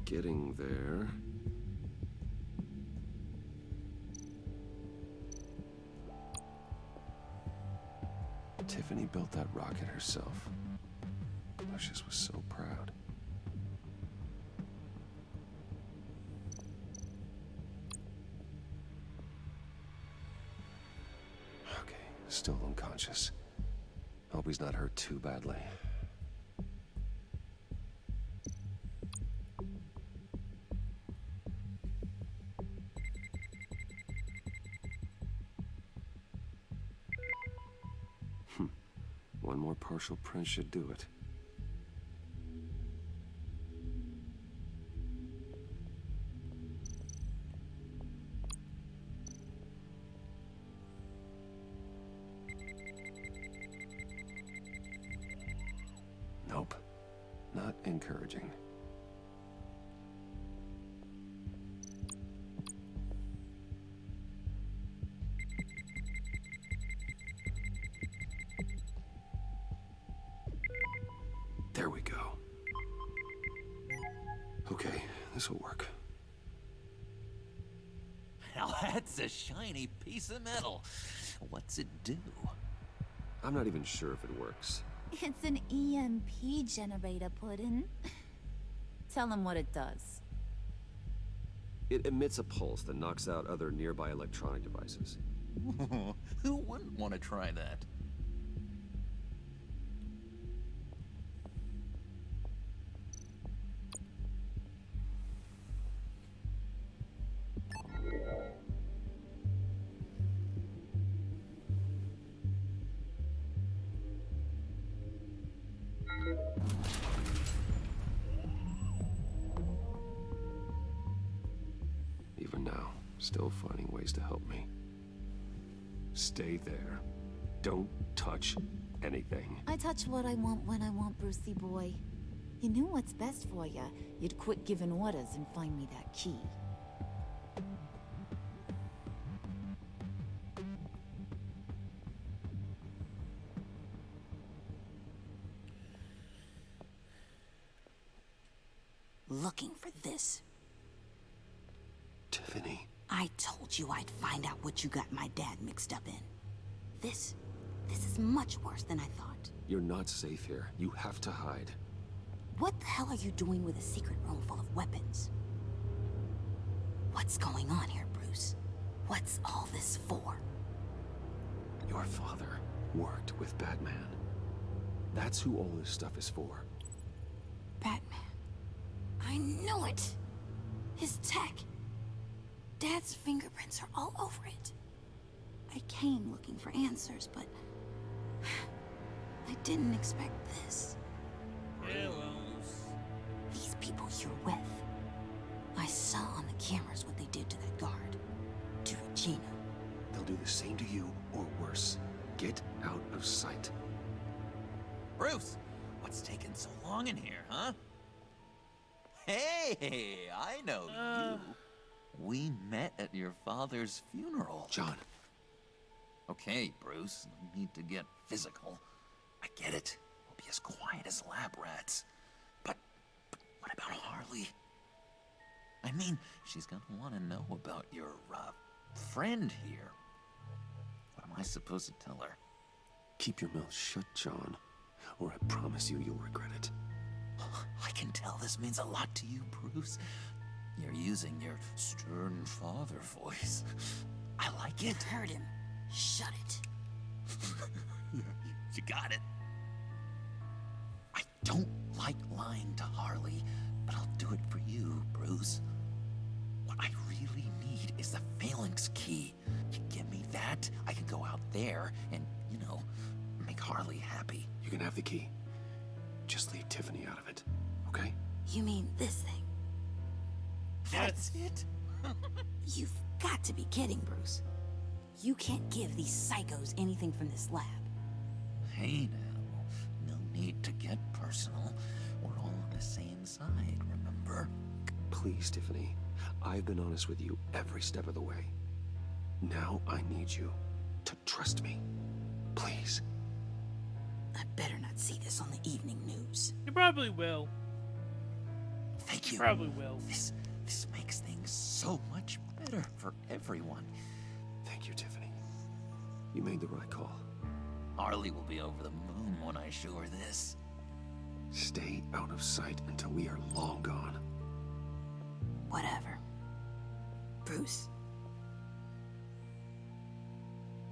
[SPEAKER 1] Getting there. Tiffany built that rocket herself. Lucius was so proud. Okay, still unconscious. Hope he's not hurt too badly. One more partial print should do it. Nope. Not encouraging. There we go. Okay, this'll work.
[SPEAKER 12] Now that's a shiny piece of metal. What's it do?
[SPEAKER 1] I'm not even sure if it works.
[SPEAKER 14] It's an EMP generator, Puddin'. Tell him what it does.
[SPEAKER 1] It emits a pulse that knocks out other nearby electronic devices.
[SPEAKER 12] Who wouldn't want to try that?
[SPEAKER 1] Even now, still finding ways to help me. Stay there. Don't touch anything.
[SPEAKER 14] I touch what I want when I want, Brucey boy. You knew what's best for you. You'd quit giving orders and find me that key.
[SPEAKER 6] Looking for this.
[SPEAKER 1] Tiffany.
[SPEAKER 6] I told you I'd find out what you got my dad mixed up in. This is much worse than I thought.
[SPEAKER 1] You're not safe here. You have to hide.
[SPEAKER 6] What the hell are you doing with a secret room full of weapons? What's going on here, Bruce? What's all this for?
[SPEAKER 1] Your father worked with Batman. That's who all this stuff is for.
[SPEAKER 6] Batman. I knew it! His tech. Dad's fingerprints are all over it. I came looking for answers, but I didn't expect this. These people you're with. I saw on the cameras what they did to that guard. To Regina.
[SPEAKER 1] They'll do the same to you, or worse. Get out of sight.
[SPEAKER 12] Bruce, what's taking so long in here, huh? Hey, I know you. We met at your father's funeral.
[SPEAKER 1] John.
[SPEAKER 12] Okay, Bruce, no need to get physical. I get it. We'll be as quiet as lab rats. But what about Harley? I mean, she's gonna want to know about your, friend here. What am I supposed to tell her?
[SPEAKER 1] Keep your mouth shut, John, or I promise you you'll regret it.
[SPEAKER 12] I can tell this means a lot to you, Bruce. You're using your stern father voice. I like it.
[SPEAKER 6] Heard him. Shut it.
[SPEAKER 12] You got it. I don't like lying to Harley, but I'll do it for you, Bruce. What I really need is the phalanx key. You give me that, I can go out there and, you know, make Harley happy.
[SPEAKER 1] You can have the key. Just leave Tiffany out of it, okay?
[SPEAKER 6] You mean this thing?
[SPEAKER 12] That's it?
[SPEAKER 6] You've got to be kidding, Bruce. You can't give these psychos anything from this lab.
[SPEAKER 12] Hey now, no need to get personal. We're all on the same side, remember?
[SPEAKER 1] Please, Tiffany. I've been honest with you every step of the way. Now I need you to trust me. Please.
[SPEAKER 6] I better not see this on the evening news.
[SPEAKER 8] You probably will.
[SPEAKER 12] Thank you.
[SPEAKER 8] Probably will.
[SPEAKER 12] This makes things so much better for everyone.
[SPEAKER 1] Thank you, Tiffany. You made the right call.
[SPEAKER 12] Harley will be over the moon when I show her this.
[SPEAKER 1] Stay out of sight until we are long gone.
[SPEAKER 6] Whatever. Bruce.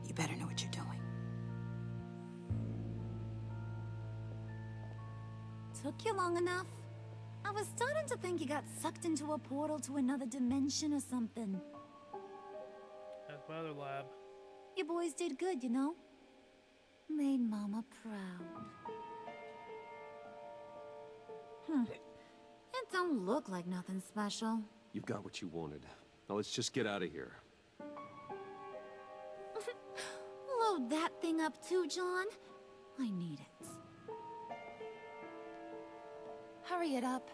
[SPEAKER 6] You better know what you're doing.
[SPEAKER 14] Took you long enough? I was starting to think you got sucked into a portal to another dimension or something.
[SPEAKER 8] That's my other lab.
[SPEAKER 14] You boys did good, you know? Made Mama proud. It don't look like nothing special.
[SPEAKER 1] You've got what you wanted. Now let's just get out of here.
[SPEAKER 14] Load that thing up too, John. I need it. Hurry it up.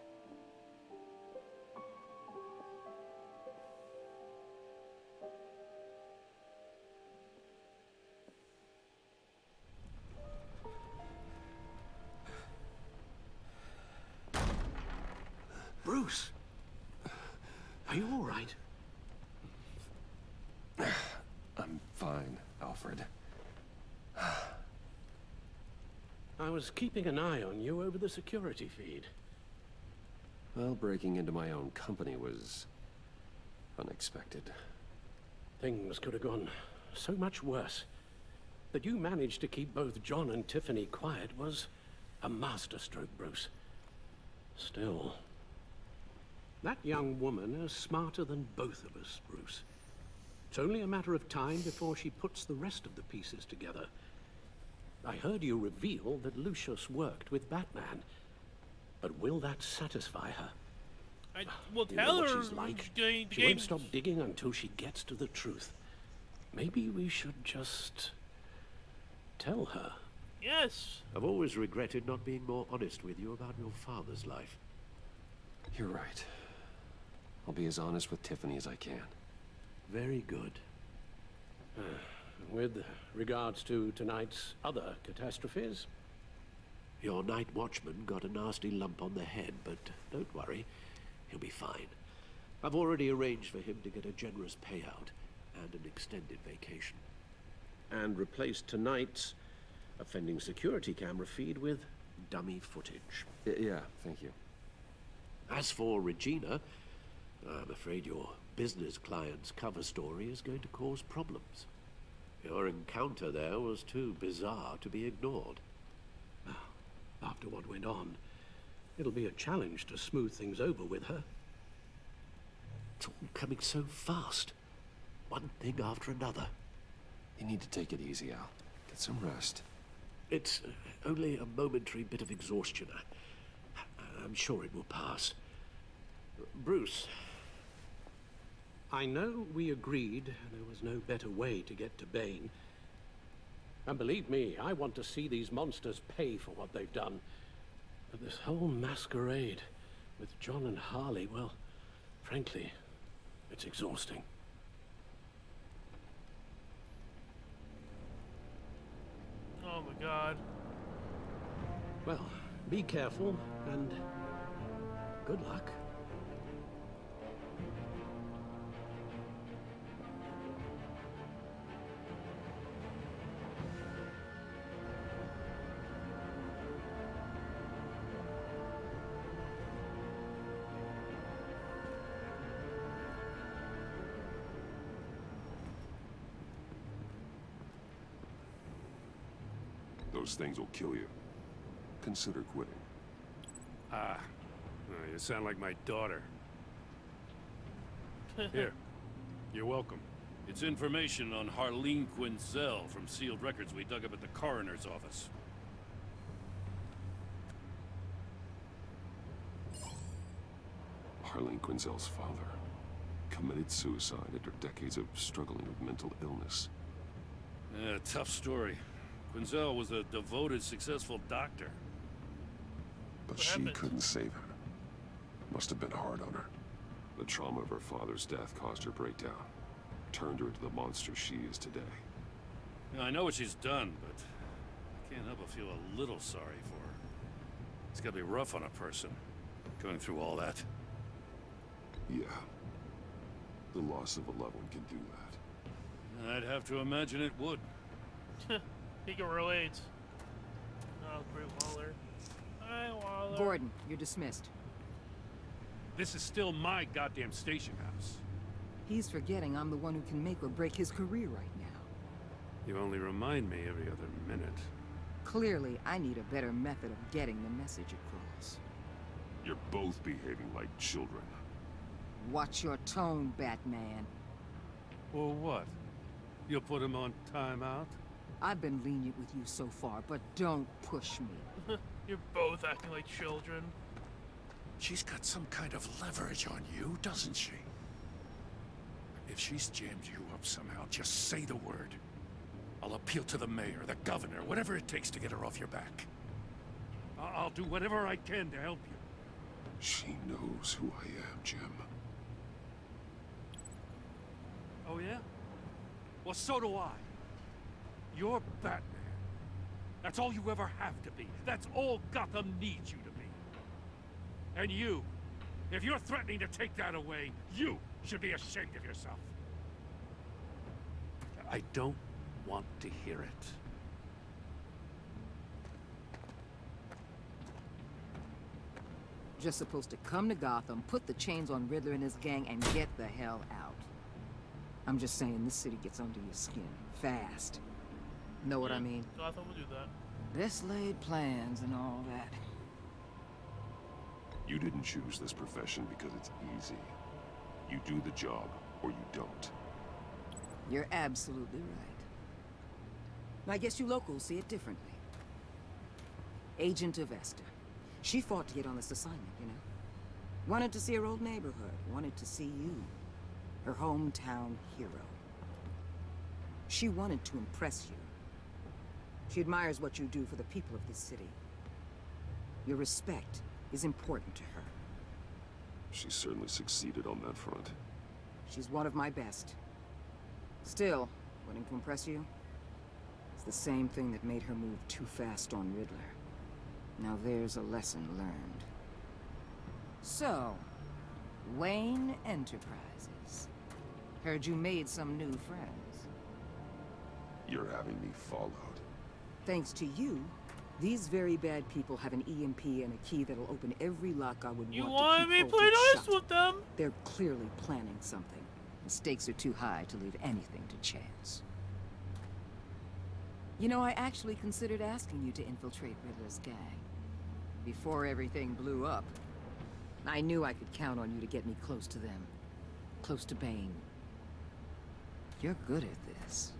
[SPEAKER 11] Bruce! Are you all right?
[SPEAKER 1] I'm fine, Alfred.
[SPEAKER 11] I was keeping an eye on you over the security feed.
[SPEAKER 1] Well, breaking into my own company was unexpected.
[SPEAKER 11] Things could have gone so much worse. That you managed to keep both John and Tiffany quiet was a masterstroke, Bruce. Still, that young woman is smarter than both of us, Bruce. It's only a matter of time before she puts the rest of the pieces together. I heard you reveal that Lucius worked with Batman. But will that satisfy her?
[SPEAKER 8] Well,
[SPEAKER 11] You know
[SPEAKER 8] tell
[SPEAKER 11] what
[SPEAKER 8] her
[SPEAKER 11] she's like.
[SPEAKER 8] the
[SPEAKER 11] She
[SPEAKER 8] game.
[SPEAKER 11] won't stop digging until she gets to the truth. Maybe we should just tell her.
[SPEAKER 8] Yes.
[SPEAKER 11] I've always regretted not being more honest with you about your father's life.
[SPEAKER 1] You're right. I'll be as honest with Tiffany as I can.
[SPEAKER 11] Very good. With regards to tonight's other catastrophes, your night watchman got a nasty lump on the head, but don't worry, he'll be fine. I've already arranged for him to get a generous payout and an extended vacation. And replaced tonight's offending security camera feed with dummy footage.
[SPEAKER 1] Yeah, thank you.
[SPEAKER 11] As for Regina, I'm afraid your business client's cover story is going to cause problems. Your encounter there was too bizarre to be ignored. After what went on, it'll be a challenge to smooth things over with her. It's all coming so fast. One thing after another.
[SPEAKER 1] You need to take it easy, Al. Get some rest.
[SPEAKER 11] It's only a momentary bit of exhaustion. I'm sure it will pass. Bruce, I know we agreed there was no better way to get to Bane. And believe me, I want to see these monsters pay for what they've done. But this whole masquerade with John and Harley, well, frankly, it's exhausting.
[SPEAKER 8] Oh my god.
[SPEAKER 11] Well, be careful, and good luck.
[SPEAKER 3] Those things will kill you. Consider quitting.
[SPEAKER 4] You sound like my daughter. Here, you're welcome. It's information on Harleen Quinzel from sealed records we dug up at the coroner's office.
[SPEAKER 3] Harleen Quinzel's father committed suicide after decades of struggling with mental illness.
[SPEAKER 4] Yeah, tough story. Quinzel was a devoted, successful doctor.
[SPEAKER 3] But she couldn't save her. Must have been hard on her. The trauma of her father's death caused her breakdown. Turned her into the monster she is today.
[SPEAKER 4] Yeah, I know what she's done, but I can't help but feel a little sorry for her. It's gotta be rough on a person, going through all that.
[SPEAKER 3] Yeah. The loss of a loved one can do that.
[SPEAKER 4] I'd have to imagine it would.
[SPEAKER 8] He can relate. Oh, great Waller. Hi, Waller.
[SPEAKER 2] Gordon, you're dismissed.
[SPEAKER 4] This is still my goddamn station house.
[SPEAKER 2] He's forgetting I'm the one who can make or break his career right now.
[SPEAKER 4] You only remind me every other minute.
[SPEAKER 2] Clearly, I need a better method of getting the message across.
[SPEAKER 3] You're both behaving like children.
[SPEAKER 2] Watch your tone, Batman.
[SPEAKER 4] Or what? You'll put him on timeout?
[SPEAKER 2] I've been lenient with you so far, but don't push me.
[SPEAKER 8] You're both acting like children.
[SPEAKER 9] She's got some kind of leverage on you, doesn't she? If she's jammed you up somehow, just say the word. I'll appeal to the mayor, the governor, whatever it takes to get her off your back.
[SPEAKER 4] I'll do whatever I can to help you.
[SPEAKER 3] She knows who I am, Jim.
[SPEAKER 4] Oh, yeah? Well, so do I. You're Batman. That's all you ever have to be. That's all Gotham needs you to be. And you, if you're threatening to take that away, you should be ashamed of yourself. I don't want to hear it.
[SPEAKER 2] Just supposed to come to Gotham, put the chains on Riddler and his gang, and get the hell out. I'm just saying, this city gets under your skin. Fast. Know what I mean?
[SPEAKER 8] Gotham will do that.
[SPEAKER 2] Best laid plans and all that.
[SPEAKER 3] You didn't choose this profession because it's easy. You do the job, or you don't.
[SPEAKER 2] You're absolutely right. I guess you locals see it differently. Agent of Esther. She fought to get on this assignment, you know? Wanted to see her old neighborhood. Wanted to see you. Her hometown hero. She wanted to impress you. She admires what you do for the people of this city. Your respect is important to her.
[SPEAKER 3] She certainly succeeded on that front.
[SPEAKER 2] She's one of my best. Still, wanting to impress you? It's the same thing that made her move too fast on Riddler. Now there's a lesson learned. So, Wayne Enterprises. Heard you made some new friends.
[SPEAKER 3] You're having me followed.
[SPEAKER 2] Thanks to you, these very bad people have an EMP and a key that'll open every lock I would
[SPEAKER 8] You
[SPEAKER 2] want
[SPEAKER 8] want
[SPEAKER 2] to
[SPEAKER 8] me
[SPEAKER 2] keep
[SPEAKER 8] to play
[SPEAKER 2] bolted
[SPEAKER 8] nice
[SPEAKER 2] shut.
[SPEAKER 8] with them?
[SPEAKER 2] They're clearly planning something. The stakes are too high to leave anything to chance. You know, I actually considered asking you to infiltrate Riddler's gang. Before everything blew up, I knew I could count on you to get me close to them. Close to Bane. You're good at this.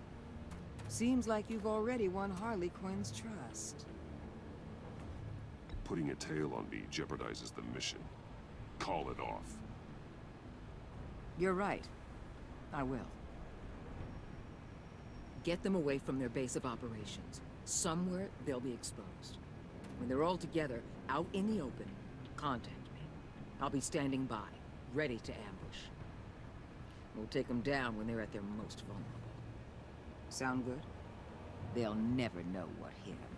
[SPEAKER 2] Seems like you've already won Harley Quinn's trust.
[SPEAKER 3] Putting a tail on me jeopardizes the mission. Call it off.
[SPEAKER 2] You're right. I will. Get them away from their base of operations. Somewhere they'll be exposed. When they're all together, out in the open, contact me. I'll be standing by, ready to ambush. We'll take them down when they're at their most vulnerable. Sound good? They'll never know what hit them.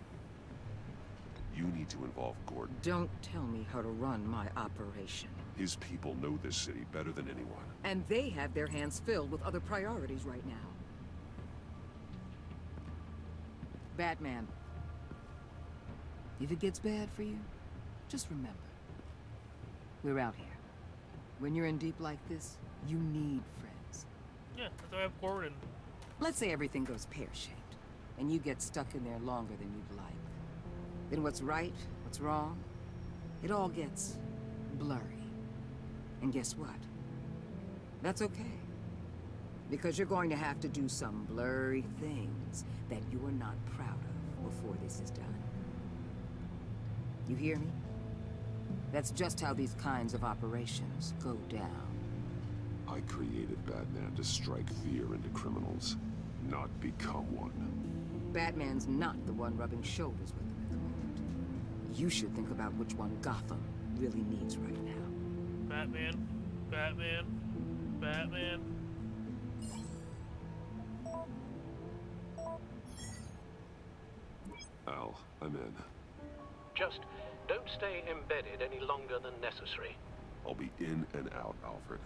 [SPEAKER 3] You need to involve Gordon.
[SPEAKER 2] Don't tell me how to run my operation.
[SPEAKER 3] His people know this city better than anyone.
[SPEAKER 2] And they have their hands filled with other priorities right now. Batman. If it gets bad for you, just remember. We're out here. When you're in deep like this, you need friends.
[SPEAKER 8] Yeah, that's why I have Gordon.
[SPEAKER 2] Let's say everything goes pear-shaped, and you get stuck in there longer than you'd like. Then what's right, what's wrong, it all gets blurry. And guess what? That's okay. Because you're going to have to do some blurry things that you are not proud of before this is done. You hear me? That's just how these kinds of operations go down.
[SPEAKER 3] I created Batman to strike fear into criminals, not become one.
[SPEAKER 2] Batman's not the one rubbing shoulders with them at the moment. You should think about which one Gotham really needs right now.
[SPEAKER 8] Batman. Batman. Batman.
[SPEAKER 3] Al, I'm in.
[SPEAKER 11] Just don't stay embedded any longer than necessary.
[SPEAKER 3] I'll be in and out, Alfred.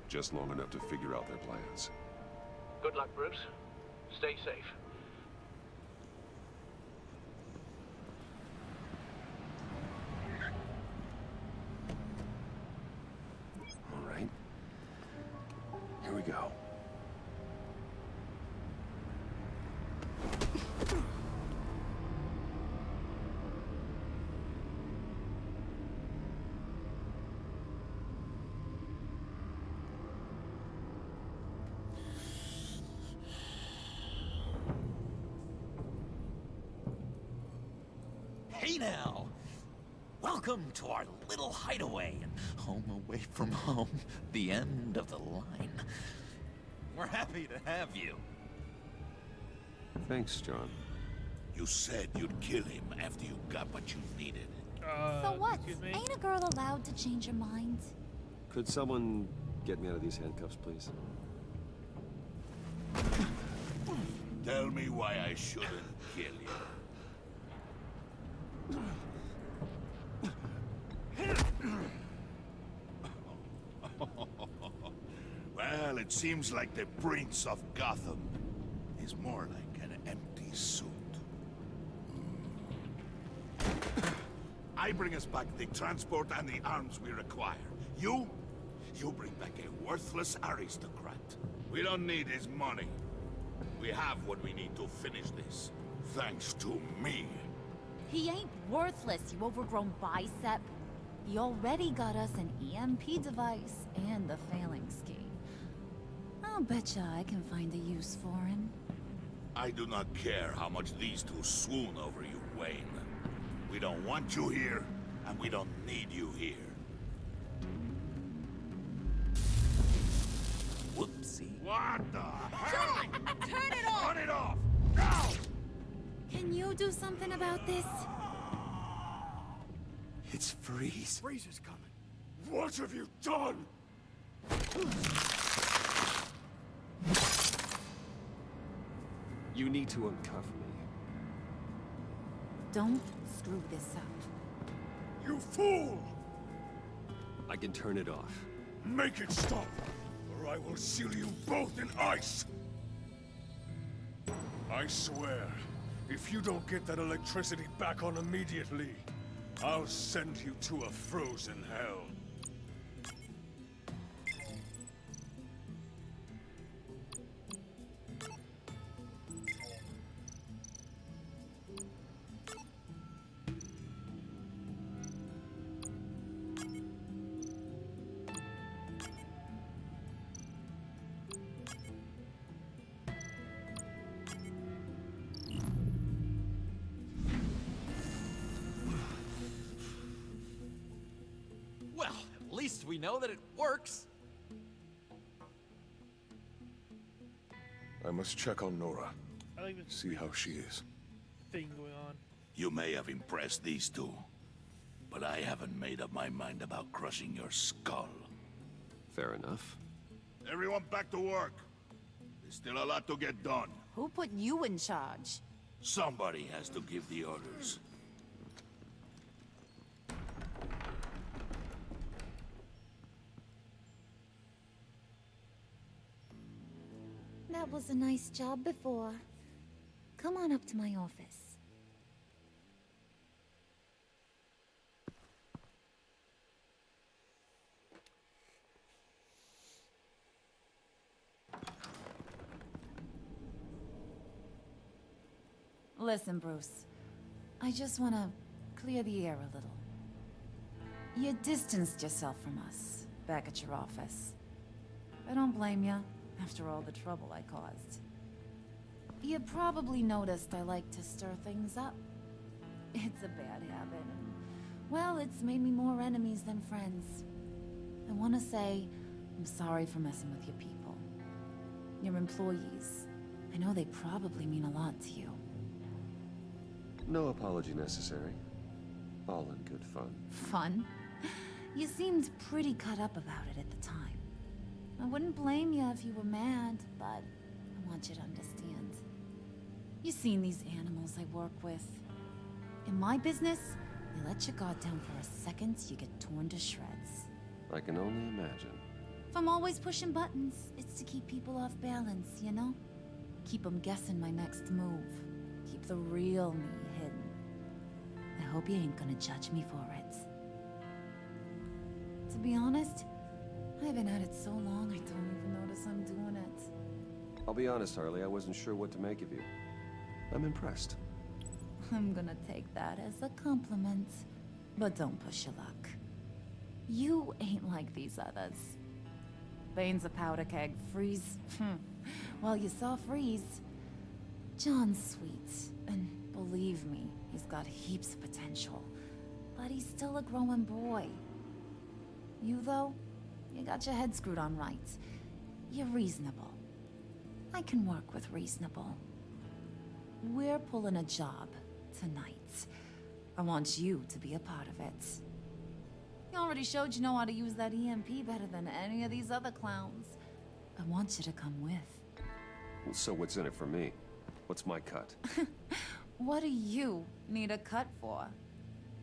[SPEAKER 3] Just long enough to figure out their plans.
[SPEAKER 11] Good luck, Bruce. Stay safe.
[SPEAKER 3] All right. Here we go.
[SPEAKER 12] Hey now! Welcome to our little hideaway and home away from home, the end of the line. We're happy to have you.
[SPEAKER 3] Thanks, John.
[SPEAKER 9] You said you'd kill him after you got what you needed.
[SPEAKER 14] So what? Ain't a girl allowed to change her mind?
[SPEAKER 1] Could someone get me out of these handcuffs, please?
[SPEAKER 9] Tell me why I shouldn't kill you. Well, it seems like the Prince of Gotham is more like an empty suit. I bring us back the transport and the arms we require. You bring back a worthless aristocrat. We don't need his money. We have what we need to finish this. Thanks to me.
[SPEAKER 14] He ain't worthless, you overgrown bicep. He already got us an EMP device and the failing scheme. I'll betcha I can find a use for him.
[SPEAKER 9] I do not care how much these two swoon over you, Wayne. We don't want you here, and we don't need you here.
[SPEAKER 12] Whoopsie.
[SPEAKER 9] What the hell?
[SPEAKER 6] Turn it off!
[SPEAKER 9] Turn it off! Now!
[SPEAKER 14] Can you do something about this?
[SPEAKER 12] It's Freeze.
[SPEAKER 9] Freeze is coming. What have you done?
[SPEAKER 1] You need to uncuff me.
[SPEAKER 14] Don't screw this up.
[SPEAKER 9] You fool!
[SPEAKER 1] I can turn it off.
[SPEAKER 9] Make it stop, or I will seal you both in ice! I swear,
[SPEAKER 5] If you don't get that electricity back on immediately, I'll send you to a frozen hell.
[SPEAKER 17] Well, at least we know that it works.
[SPEAKER 3] I must check on Nora.
[SPEAKER 8] I like this
[SPEAKER 3] See how she is.
[SPEAKER 8] thing going on.
[SPEAKER 9] You may have impressed these two, but I haven't made up my mind about crushing your skull.
[SPEAKER 1] Fair enough.
[SPEAKER 9] Everyone back to work. There's still a lot to get done.
[SPEAKER 6] Who put you in charge?
[SPEAKER 9] Somebody has to give the orders.
[SPEAKER 14] That was a nice job before. Come on up to my office.
[SPEAKER 6] Listen, Bruce. I just want to clear the air a little. You distanced yourself from us, back at your office. I don't blame you, after all the trouble I caused. You probably noticed I like to stir things up. It's a bad habit, and, well, it's made me more enemies than friends. I want to say, I'm sorry for messing with your people. Your employees. I know they probably mean a lot to you.
[SPEAKER 1] No apology necessary. All in good fun.
[SPEAKER 6] Fun? You seemed pretty cut up about it at the time. I wouldn't blame you if you were mad, but I want you to understand. You've seen these animals I work with. In my business, you let your guard down for a second, you get torn to shreds.
[SPEAKER 1] I can only imagine.
[SPEAKER 6] If I'm always pushing buttons, it's to keep people off balance, you know? Keep them guessing my next move. Keep the real me hidden. I hope you ain't gonna judge me for it. To be honest, I've been at it so long I don't even notice I'm doing it.
[SPEAKER 1] I'll be honest, Harley, I wasn't sure what to make of you. I'm impressed.
[SPEAKER 6] I'm gonna take that as a compliment. But don't push your luck. You ain't like these others. Bane's a powder keg. Freeze. Well, you saw Freeze. John's sweet, and believe me, he's got heaps of potential. But he's still a growing boy. You, though, you got your head screwed on right. You're reasonable. I can work with reasonable. We're pulling a job tonight. I want you to be a part of it. You already showed you know how to use that EMP better than any of these other clowns. I want you to come with.
[SPEAKER 1] So what's in it for me? What's my cut?
[SPEAKER 6] What do you need a cut for?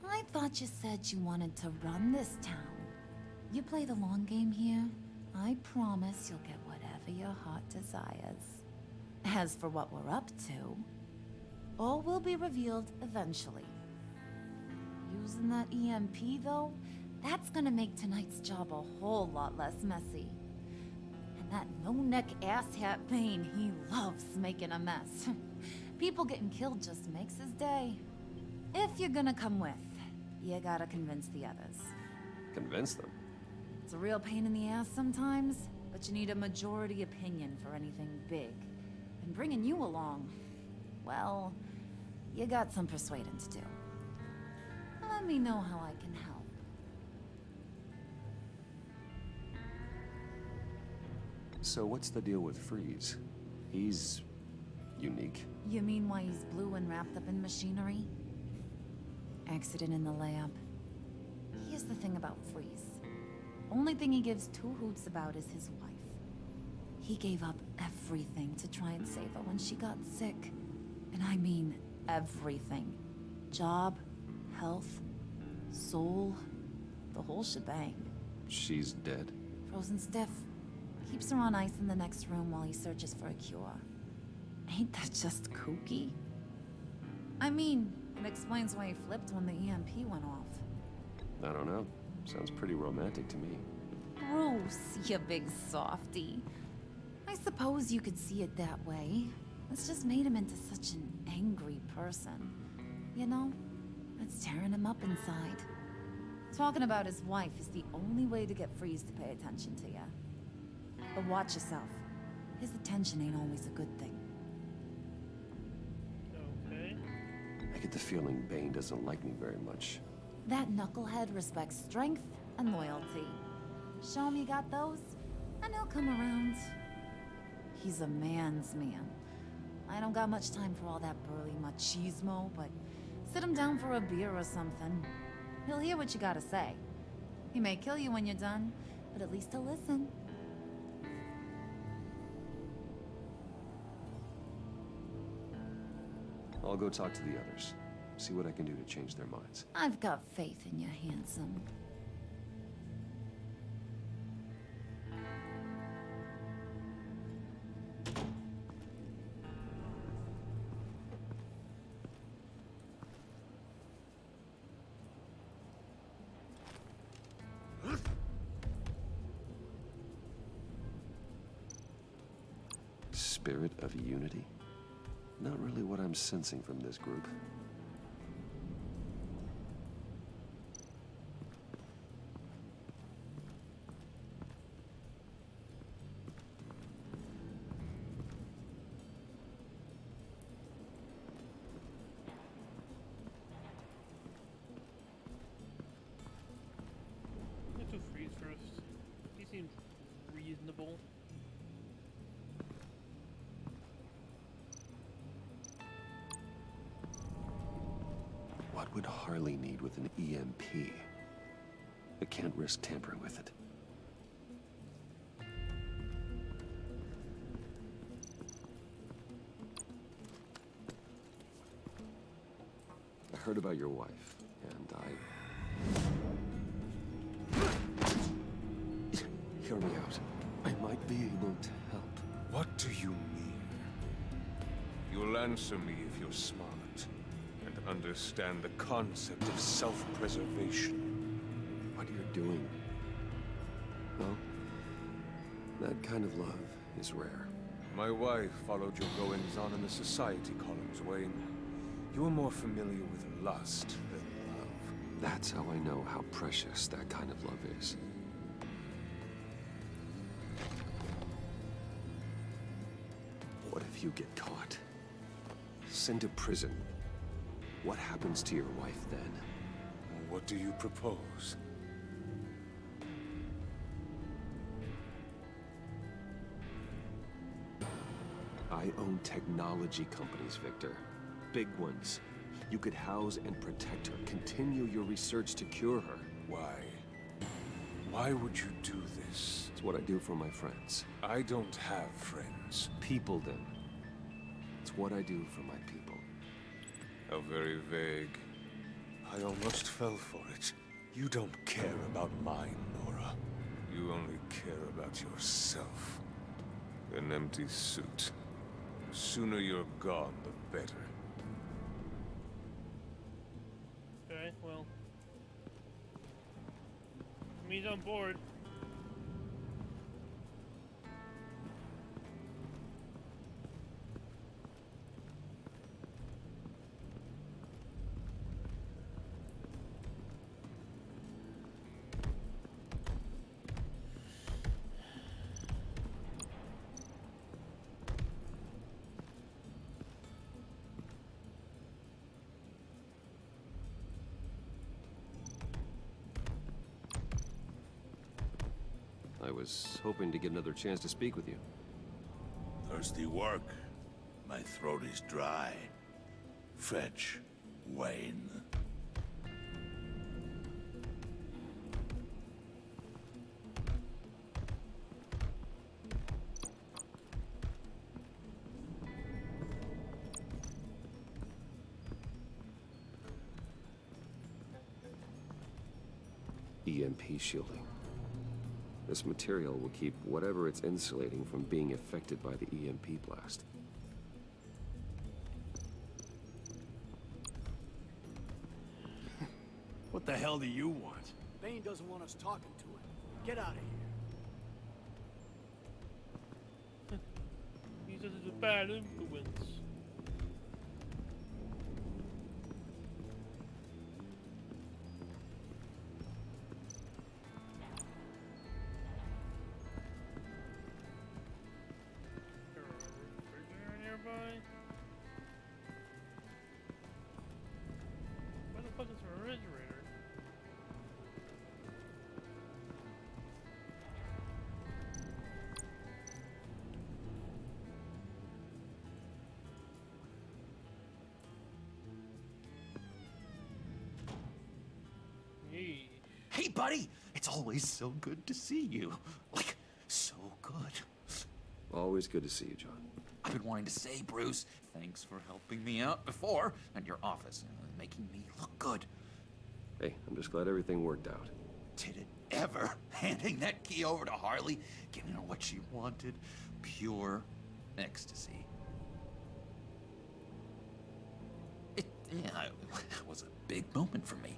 [SPEAKER 6] I thought you said you wanted to run this town. You play the long game here, I promise you'll get whatever your heart desires. As for what we're up to, all will be revealed eventually. Using that EMP, though, that's gonna make tonight's job a whole lot less messy. And that no-neck asshat Bane, he loves making a mess. People getting killed just makes his day. If you're gonna come with, you gotta convince the others.
[SPEAKER 1] Convince them?
[SPEAKER 6] It's a real pain in the ass sometimes, but you need a majority opinion for anything big. And bringing you along, well, you got some persuading to do. Let me know how I can help.
[SPEAKER 1] So what's the deal with Freeze? He's unique.
[SPEAKER 6] You mean why he's blue and wrapped up in machinery? Accident in the lab. Here's the thing about Freeze. Only thing he gives two hoots about is his wife. He gave up everything to try and save her when she got sick. And I mean everything. Job, health, soul, the whole shebang.
[SPEAKER 1] She's dead?
[SPEAKER 6] Frozen stiff. Keeps her on ice in the next room while he searches for a cure. Ain't that just kooky? I mean, it explains why he flipped when the EMP went off.
[SPEAKER 1] I don't know. Sounds pretty romantic to me.
[SPEAKER 6] Bruce, you big softy. I suppose you could see it that way. It's just made him into such an angry person. You know? It's tearing him up inside. Talking about his wife is the only way to get Freeze to pay attention to you. But watch yourself. His attention ain't always a good thing.
[SPEAKER 8] Okay.
[SPEAKER 1] I get the feeling Bane doesn't like me very much.
[SPEAKER 6] That knucklehead respects strength and loyalty. Show him you got those, and he'll come around. He's a man's man. I don't got much time for all that burly machismo, but sit him down for a beer or something. He'll hear what you gotta say. He may kill you when you're done, but at least he'll listen.
[SPEAKER 1] I'll go talk to the others. See what I can do to change their minds.
[SPEAKER 6] I've got faith in you, handsome.
[SPEAKER 1] Spirit of unity? Not really what I'm sensing from this group.
[SPEAKER 8] Let's do Freeze first. He seems reasonable.
[SPEAKER 1] What would Harley need with an EMP? I can't risk tampering with it. I heard about your wife, and Hear me out. I might be able to help.
[SPEAKER 18] What do you mean? You'll answer me if you're smart and understand the concept of self-preservation.
[SPEAKER 1] What you're doing? Well, that kind of love is rare.
[SPEAKER 18] My wife followed your goings-on in the society columns, Wayne. You are more familiar with lust than love.
[SPEAKER 1] That's how I know how precious that kind of love is. What if you get caught? Sent to prison? What happens to your wife then?
[SPEAKER 18] What do you propose?
[SPEAKER 1] I own technology companies, Victor. Big ones. You could house and protect her, continue your research to cure her.
[SPEAKER 18] Why? Why would you do this?
[SPEAKER 1] It's what I do for my friends.
[SPEAKER 18] I don't have friends.
[SPEAKER 1] People, then. It's what I do for my people.
[SPEAKER 18] How very vague. I almost fell for it. You don't care about mine, Nora. You only care about yourself. An empty suit. The sooner you're gone, the better.
[SPEAKER 8] Okay, well. He's on board.
[SPEAKER 1] I was hoping to get another chance to speak with you.
[SPEAKER 9] Thirsty work. My throat is dry. Fetch, Wayne.
[SPEAKER 1] EMP shielding. This material will keep whatever it's insulating from being affected by the EMP blast.
[SPEAKER 5] What the hell do you want?
[SPEAKER 7] Bane doesn't want us talking to him. Get out of here.
[SPEAKER 8] He says it's a bad influence. Refrigerator nearby? Where the fuck is the refrigerator?
[SPEAKER 12] Hey, buddy! It's always so good to see you. Like, so good.
[SPEAKER 1] Always good to see you, John.
[SPEAKER 12] I've been wanting to say, Bruce, thanks for helping me out before at your office, making me look good.
[SPEAKER 1] Hey, I'm just glad everything worked out.
[SPEAKER 12] Did it ever? Handing that key over to Harley, giving her what she wanted. Pure ecstasy. It was a big moment for me.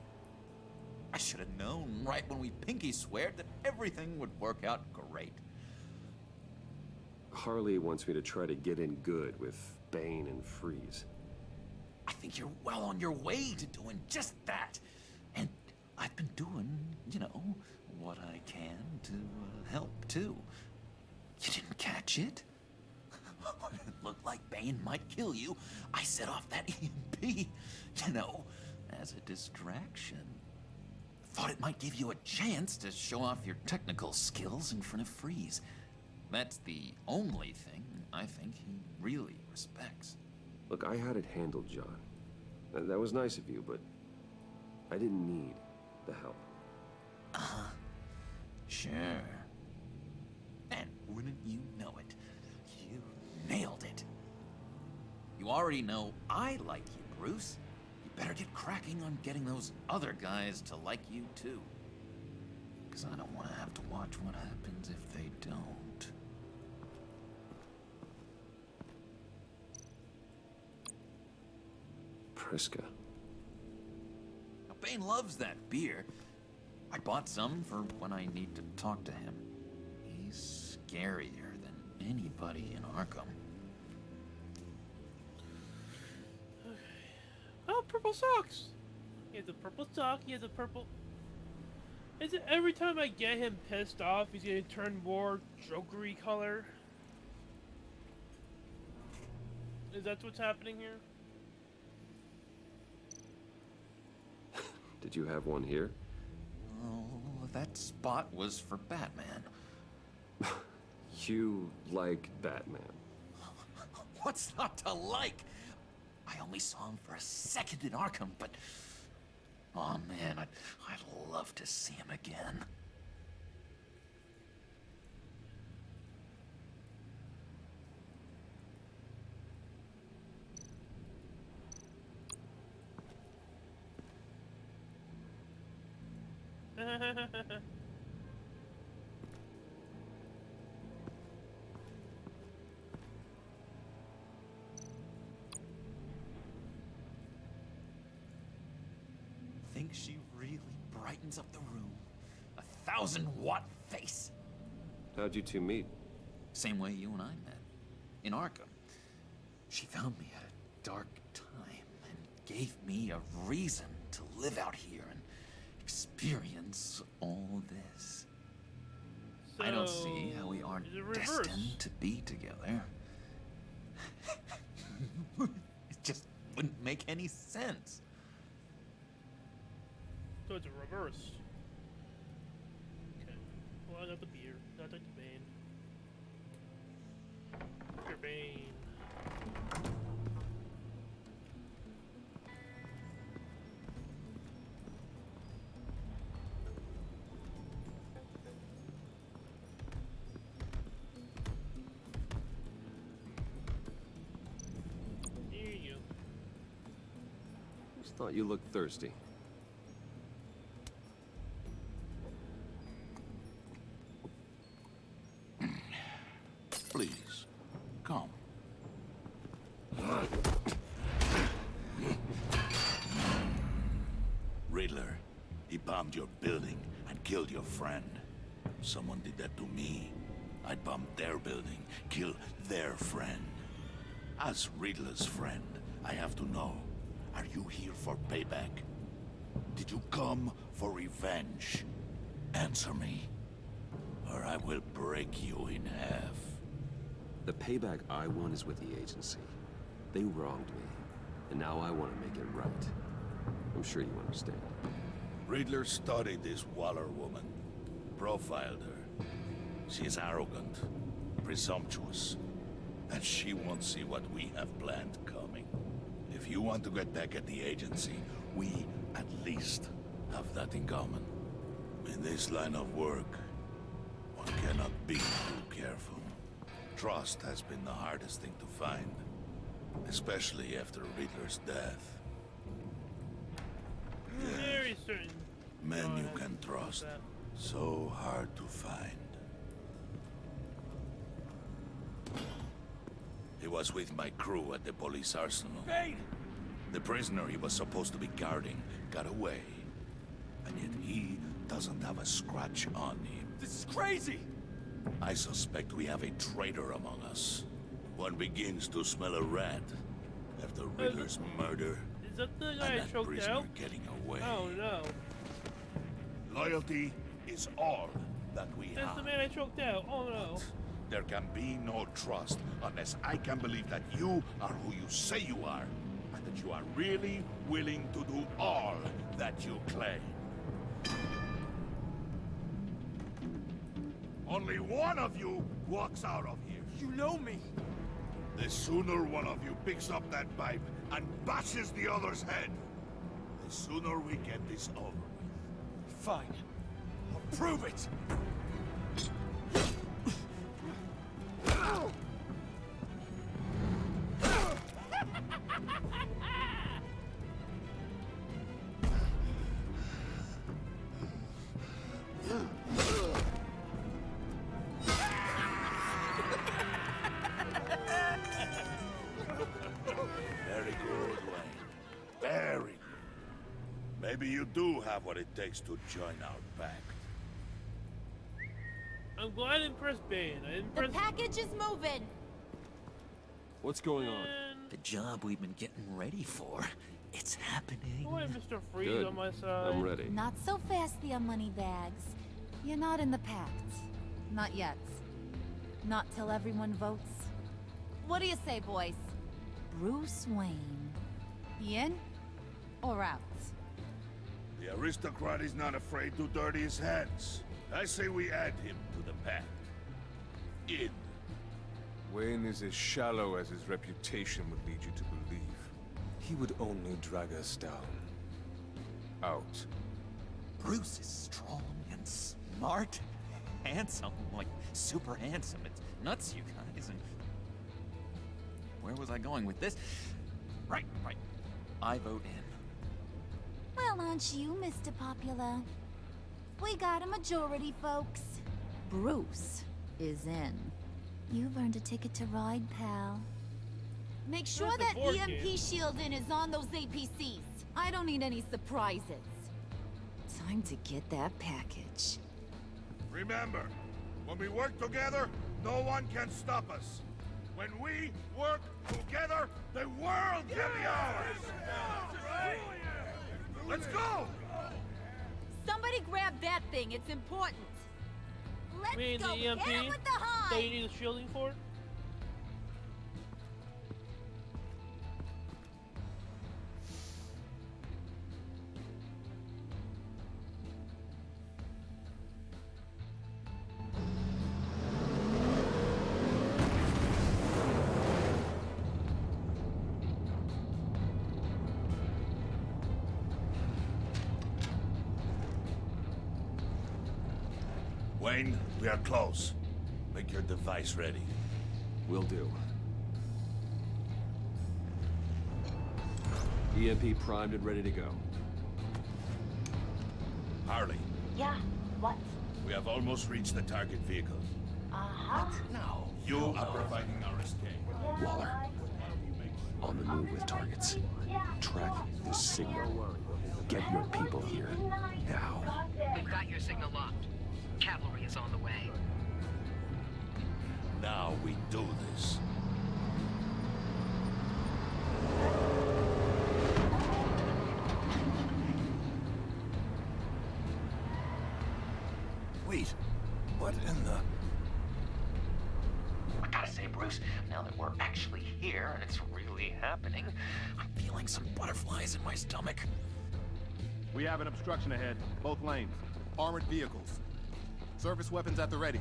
[SPEAKER 12] I should have known right when we pinky sweared that everything would work out great.
[SPEAKER 1] Harley wants me to try to get in good with Bane and Freeze.
[SPEAKER 12] I think you're well on your way to doing just that. And I've been doing, what I can to help, too. You didn't catch it? It looked like Bane might kill you. I set off that EMP, as a distraction. Thought it might give you a chance to show off your technical skills in front of Freeze. That's the only thing I think he really respects.
[SPEAKER 1] Look, I had it handled, John. That was nice of you, but I didn't need the help.
[SPEAKER 12] Sure. And wouldn't you know it, you nailed it. You already know I like you, Bruce. You better get cracking on getting those other guys to like you, too. Because I don't want to have to watch what happens if they don't.
[SPEAKER 1] Priska.
[SPEAKER 12] Now, Bane loves that beer. I bought some for when I need to talk to him. He's scarier than anybody in Arkham.
[SPEAKER 8] Oh, purple socks! He has a purple sock, he has a purple... Is it every time I get him pissed off, he's gonna turn more jokery color? Is that what's happening here?
[SPEAKER 1] Did you have one here?
[SPEAKER 12] Oh, that spot was for Batman.
[SPEAKER 1] You like Batman.
[SPEAKER 12] What's not to like? I only saw him for a second in Arkham, but... Oh man, I'd love to see him again. Think she really brightens up the room? 1,000-watt face.
[SPEAKER 1] How'd you two meet?
[SPEAKER 12] Same way you and I met. In Arkham. She found me at a dark time and gave me a reason to live out here and experience all this.
[SPEAKER 8] So,
[SPEAKER 12] I don't see how we aren't destined to be together. It just wouldn't make any sense.
[SPEAKER 8] So it's a reverse. Okay. Well, I got the beer. Not like the Bane. Your Bane. Here you go.
[SPEAKER 1] Just thought you looked thirsty.
[SPEAKER 9] Please, come.
[SPEAKER 5] Riddler,
[SPEAKER 9] He bombed your building and killed your friend. If someone did that to me, I'd bomb their building, kill their friend. As Riddler's friend, I have to know, are you here for payback? Did you come for revenge? Answer me, or I will break you in half.
[SPEAKER 1] The payback I want is with the agency. They wronged me, and now I want to make it right. I'm sure you understand.
[SPEAKER 9] Riddler studied this Waller woman, profiled her. She is arrogant, presumptuous, and she won't see what we have planned coming. If you want to get back at the agency, we, at least, have that in common. In this line of work, one cannot be too careful. Trust has been the hardest thing to find, especially after Riddler's death.
[SPEAKER 8] Very certain.
[SPEAKER 9] Men you can trust, so hard to find. He was with my crew at the police arsenal.
[SPEAKER 7] Bane!
[SPEAKER 9] The prisoner he was supposed to be guarding got away. And yet he doesn't have a scratch on him.
[SPEAKER 7] This is crazy!
[SPEAKER 9] I suspect we have a traitor among us. One begins to smell a rat after Riddler's murder.
[SPEAKER 8] Is that the
[SPEAKER 9] and
[SPEAKER 8] guy I
[SPEAKER 9] that
[SPEAKER 8] choked
[SPEAKER 9] prisoner
[SPEAKER 8] out?
[SPEAKER 9] getting away.
[SPEAKER 8] Oh no.
[SPEAKER 9] Loyalty is all that we
[SPEAKER 8] That's
[SPEAKER 9] have.
[SPEAKER 8] the man I choked out. Oh no.
[SPEAKER 9] There can be no trust unless I can believe that you are who you say you are, and that you are really willing to do all that you claim. Only one of you walks out of here.
[SPEAKER 7] You know me!
[SPEAKER 9] The sooner one of you picks up that pipe and bashes the other's head, the sooner we get this over with.
[SPEAKER 7] Fine. I'll prove it!
[SPEAKER 9] Very good, Wayne. Very good. Maybe you do have what it takes to join our pact.
[SPEAKER 8] I'm glad I didn't press Bane. I didn't
[SPEAKER 14] The
[SPEAKER 8] press.
[SPEAKER 14] package is moving.
[SPEAKER 1] What's going on?
[SPEAKER 12] The job we've been getting ready for, it's happening.
[SPEAKER 8] Why, Mr. Freeze
[SPEAKER 1] Good.
[SPEAKER 8] on my side?
[SPEAKER 1] I'm ready.
[SPEAKER 14] Not so fast, the money bags. You're not in the Pact. Not yet. Not till everyone votes. What do you say, boys? Bruce Wayne. In or out?
[SPEAKER 9] The aristocrat is not afraid to dirty his hands. I say we add him to the pact. In.
[SPEAKER 18] Wayne is as shallow as his reputation would lead you to believe. He would only drag us down. Out.
[SPEAKER 12] Bruce is strong and smart, handsome, like super handsome. It's nuts, you guys. And where was I going with this? Right. I vote in.
[SPEAKER 14] Well, aren't you, Mr. Popular? We got a majority, folks. Bruce is in. You've earned a ticket to ride, pal. Make sure
[SPEAKER 8] Not the
[SPEAKER 14] that
[SPEAKER 8] board
[SPEAKER 14] EMP
[SPEAKER 8] game.
[SPEAKER 14] shielding is on those APCs. I don't need any surprises. Time to get that package.
[SPEAKER 9] Remember, when we work together, no one can stop us. When we work together, the world can be ours! Let's go!
[SPEAKER 14] Somebody grab that thing, it's important. Let's
[SPEAKER 8] I mean,
[SPEAKER 14] go,
[SPEAKER 8] the EMP.
[SPEAKER 14] hit it with the
[SPEAKER 8] So
[SPEAKER 14] high!
[SPEAKER 8] you need a shielding for it?
[SPEAKER 9] Wayne, we are close. Make your device ready.
[SPEAKER 1] Will do. EMP primed and ready to go.
[SPEAKER 9] Harley,
[SPEAKER 10] Yeah, what?
[SPEAKER 9] we have almost reached the target vehicle.
[SPEAKER 10] Uh-huh.
[SPEAKER 9] No. You are providing our escape.
[SPEAKER 1] Waller. On the move with targets. Track this signal. Get your people here. Now.
[SPEAKER 2] We've got your signal locked. Cavalry is on the way.
[SPEAKER 9] Now we do this.
[SPEAKER 12] Wait, what in the... I gotta say, Bruce, now that we're actually here and it's really happening, I'm feeling some butterflies in my stomach.
[SPEAKER 19] We have an obstruction ahead, both lanes. Armored vehicles. Service weapons at the ready.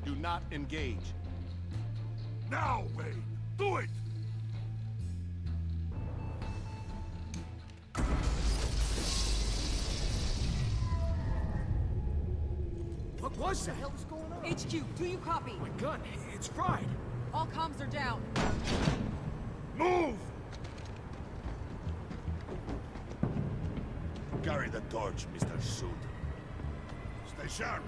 [SPEAKER 19] Do not engage.
[SPEAKER 9] Now, Wayne! Do it!
[SPEAKER 7] What was that? What the hell is going on? HQ, do you copy?
[SPEAKER 19] My gun, it's fried.
[SPEAKER 7] All comms are down.
[SPEAKER 9] Move! Carry the torch, Mr. Suit. Stay sharp.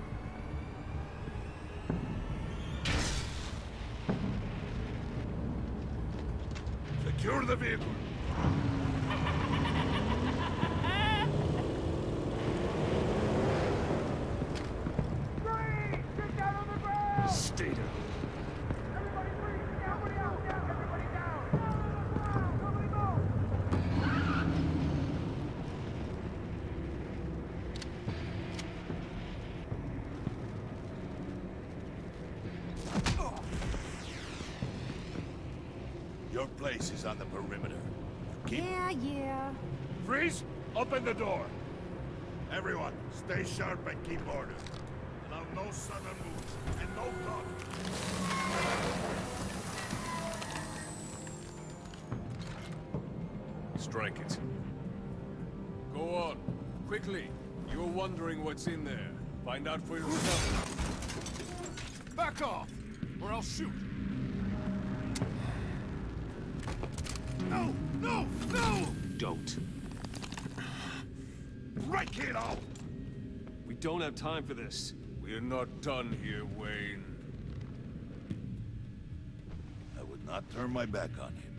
[SPEAKER 9] Secure the vehicle.
[SPEAKER 1] Stay down.
[SPEAKER 9] Your place is on the perimeter.
[SPEAKER 14] Yeah.
[SPEAKER 9] Freeze! Open the door! Everyone, stay sharp and keep order. Allow no sudden moves, and no talk.
[SPEAKER 18] Strike it.
[SPEAKER 19] Go on. Quickly. You're wondering what's in there. Find out for yourself. Back off, or I'll shoot.
[SPEAKER 9] No! No! No!
[SPEAKER 1] Don't.
[SPEAKER 9] Right, kiddo!
[SPEAKER 1] We don't have time for this.
[SPEAKER 18] We're not done here, Wayne.
[SPEAKER 9] I would not turn my back on him.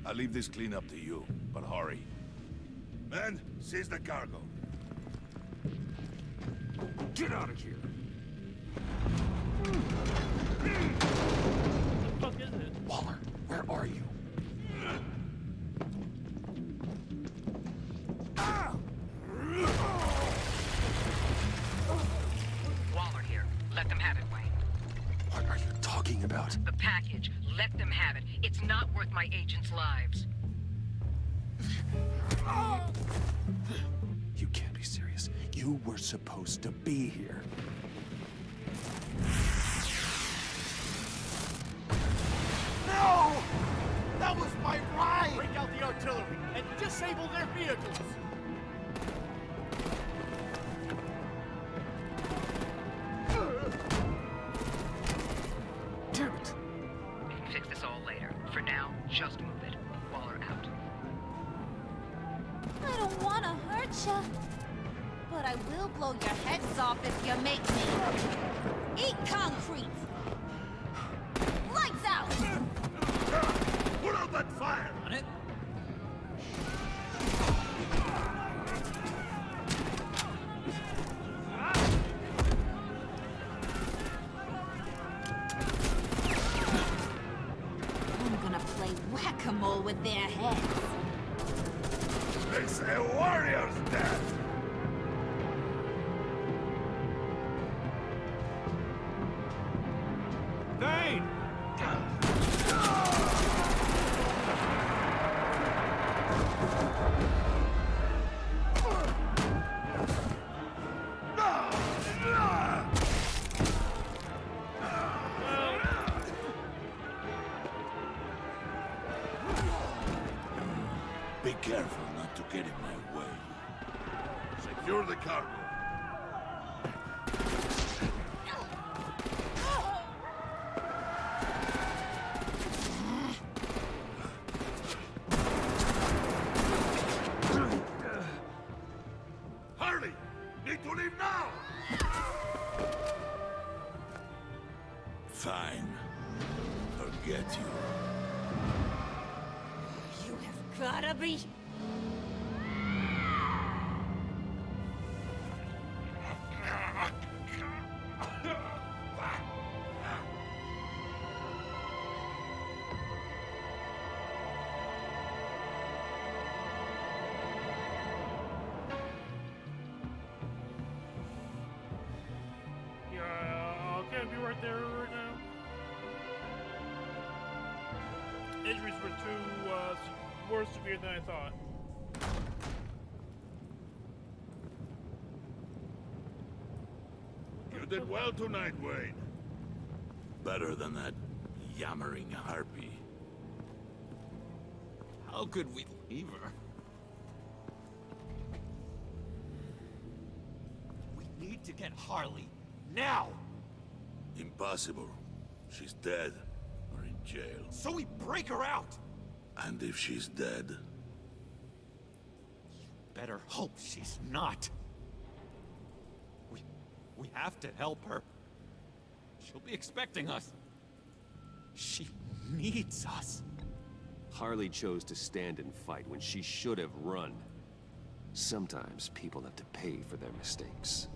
[SPEAKER 9] I'll leave this cleanup to you, but hurry. Men, seize the cargo.
[SPEAKER 1] Get out of here!
[SPEAKER 8] What the fuck is it?
[SPEAKER 1] Waller, where are you?
[SPEAKER 2] Waller here. Let them have it, Wayne.
[SPEAKER 1] What are you talking about?
[SPEAKER 2] The package. Let them have it. It's not worth my agents' lives.
[SPEAKER 1] You can't be serious. You were supposed to be here.
[SPEAKER 5] No! That was my ride! Break out the artillery and disable their vehicles!
[SPEAKER 1] Damn it!
[SPEAKER 2] We can fix this all later. For now, just move it. Waller out.
[SPEAKER 14] I don't want to hurt ya, but I will blow your heads off if you make me. Eat concrete! Lights out!
[SPEAKER 9] Put out that fire!
[SPEAKER 17] On it.
[SPEAKER 14] I'm gonna play whack-a-mole with their heads.
[SPEAKER 9] It's a warrior's death!
[SPEAKER 19] Dane!
[SPEAKER 9] Be careful not to get in my way. Secure the cargo. Hurry! Need to leave now! Fine. Forget you.
[SPEAKER 14] You have gotta be...
[SPEAKER 8] right there right now. Injuries were more severe than I thought.
[SPEAKER 9] You did well tonight, Wayne. Better than that yammering harpy.
[SPEAKER 17] How could we leave her? We need to get Harley, now!
[SPEAKER 9] Impossible. She's dead, or in jail.
[SPEAKER 17] So we break her out!
[SPEAKER 9] And if she's dead?
[SPEAKER 17] Better hope she's not. We have to help her. She'll be expecting us. She needs us.
[SPEAKER 1] Harley chose to stand and fight when she should have run. Sometimes people have to pay for their mistakes.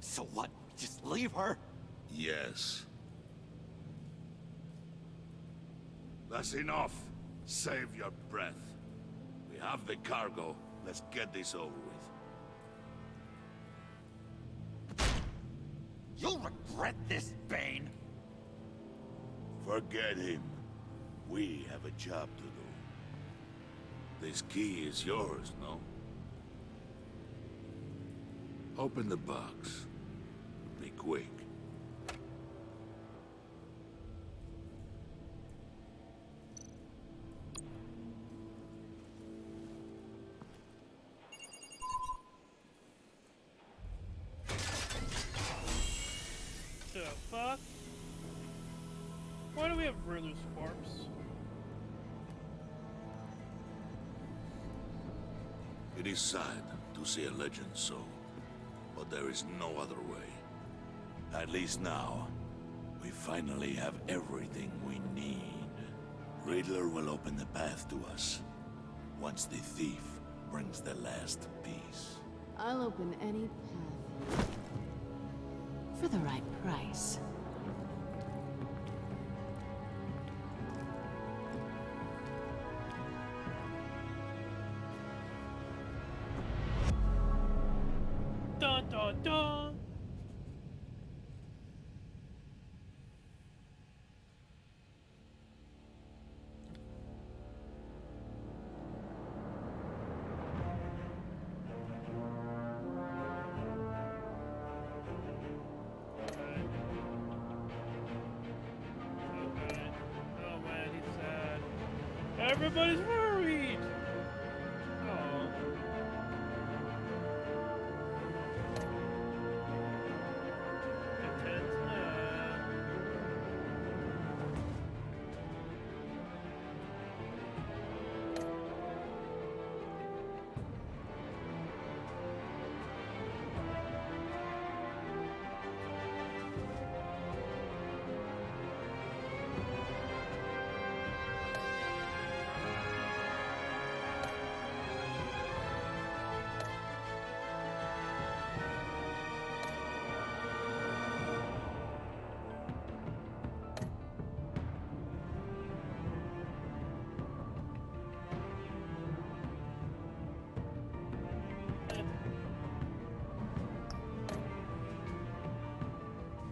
[SPEAKER 17] So what? Just leave her?
[SPEAKER 9] Yes. That's enough. Save your breath. We have the cargo. Let's get this over with.
[SPEAKER 17] You'll regret this, Bane!
[SPEAKER 9] Forget him. We have a job to do. This key is yours, no? Open the box. Be quick.
[SPEAKER 8] The fuck? Why do we have Riddler's corpse?
[SPEAKER 9] It is sad to see a legend so, but there is no other way. At least now, we finally have everything we need. Riddler will open the path to us, once the thief brings the last piece.
[SPEAKER 20] I'll open any path. For the right price.
[SPEAKER 8] Dun dun dun! Everybody's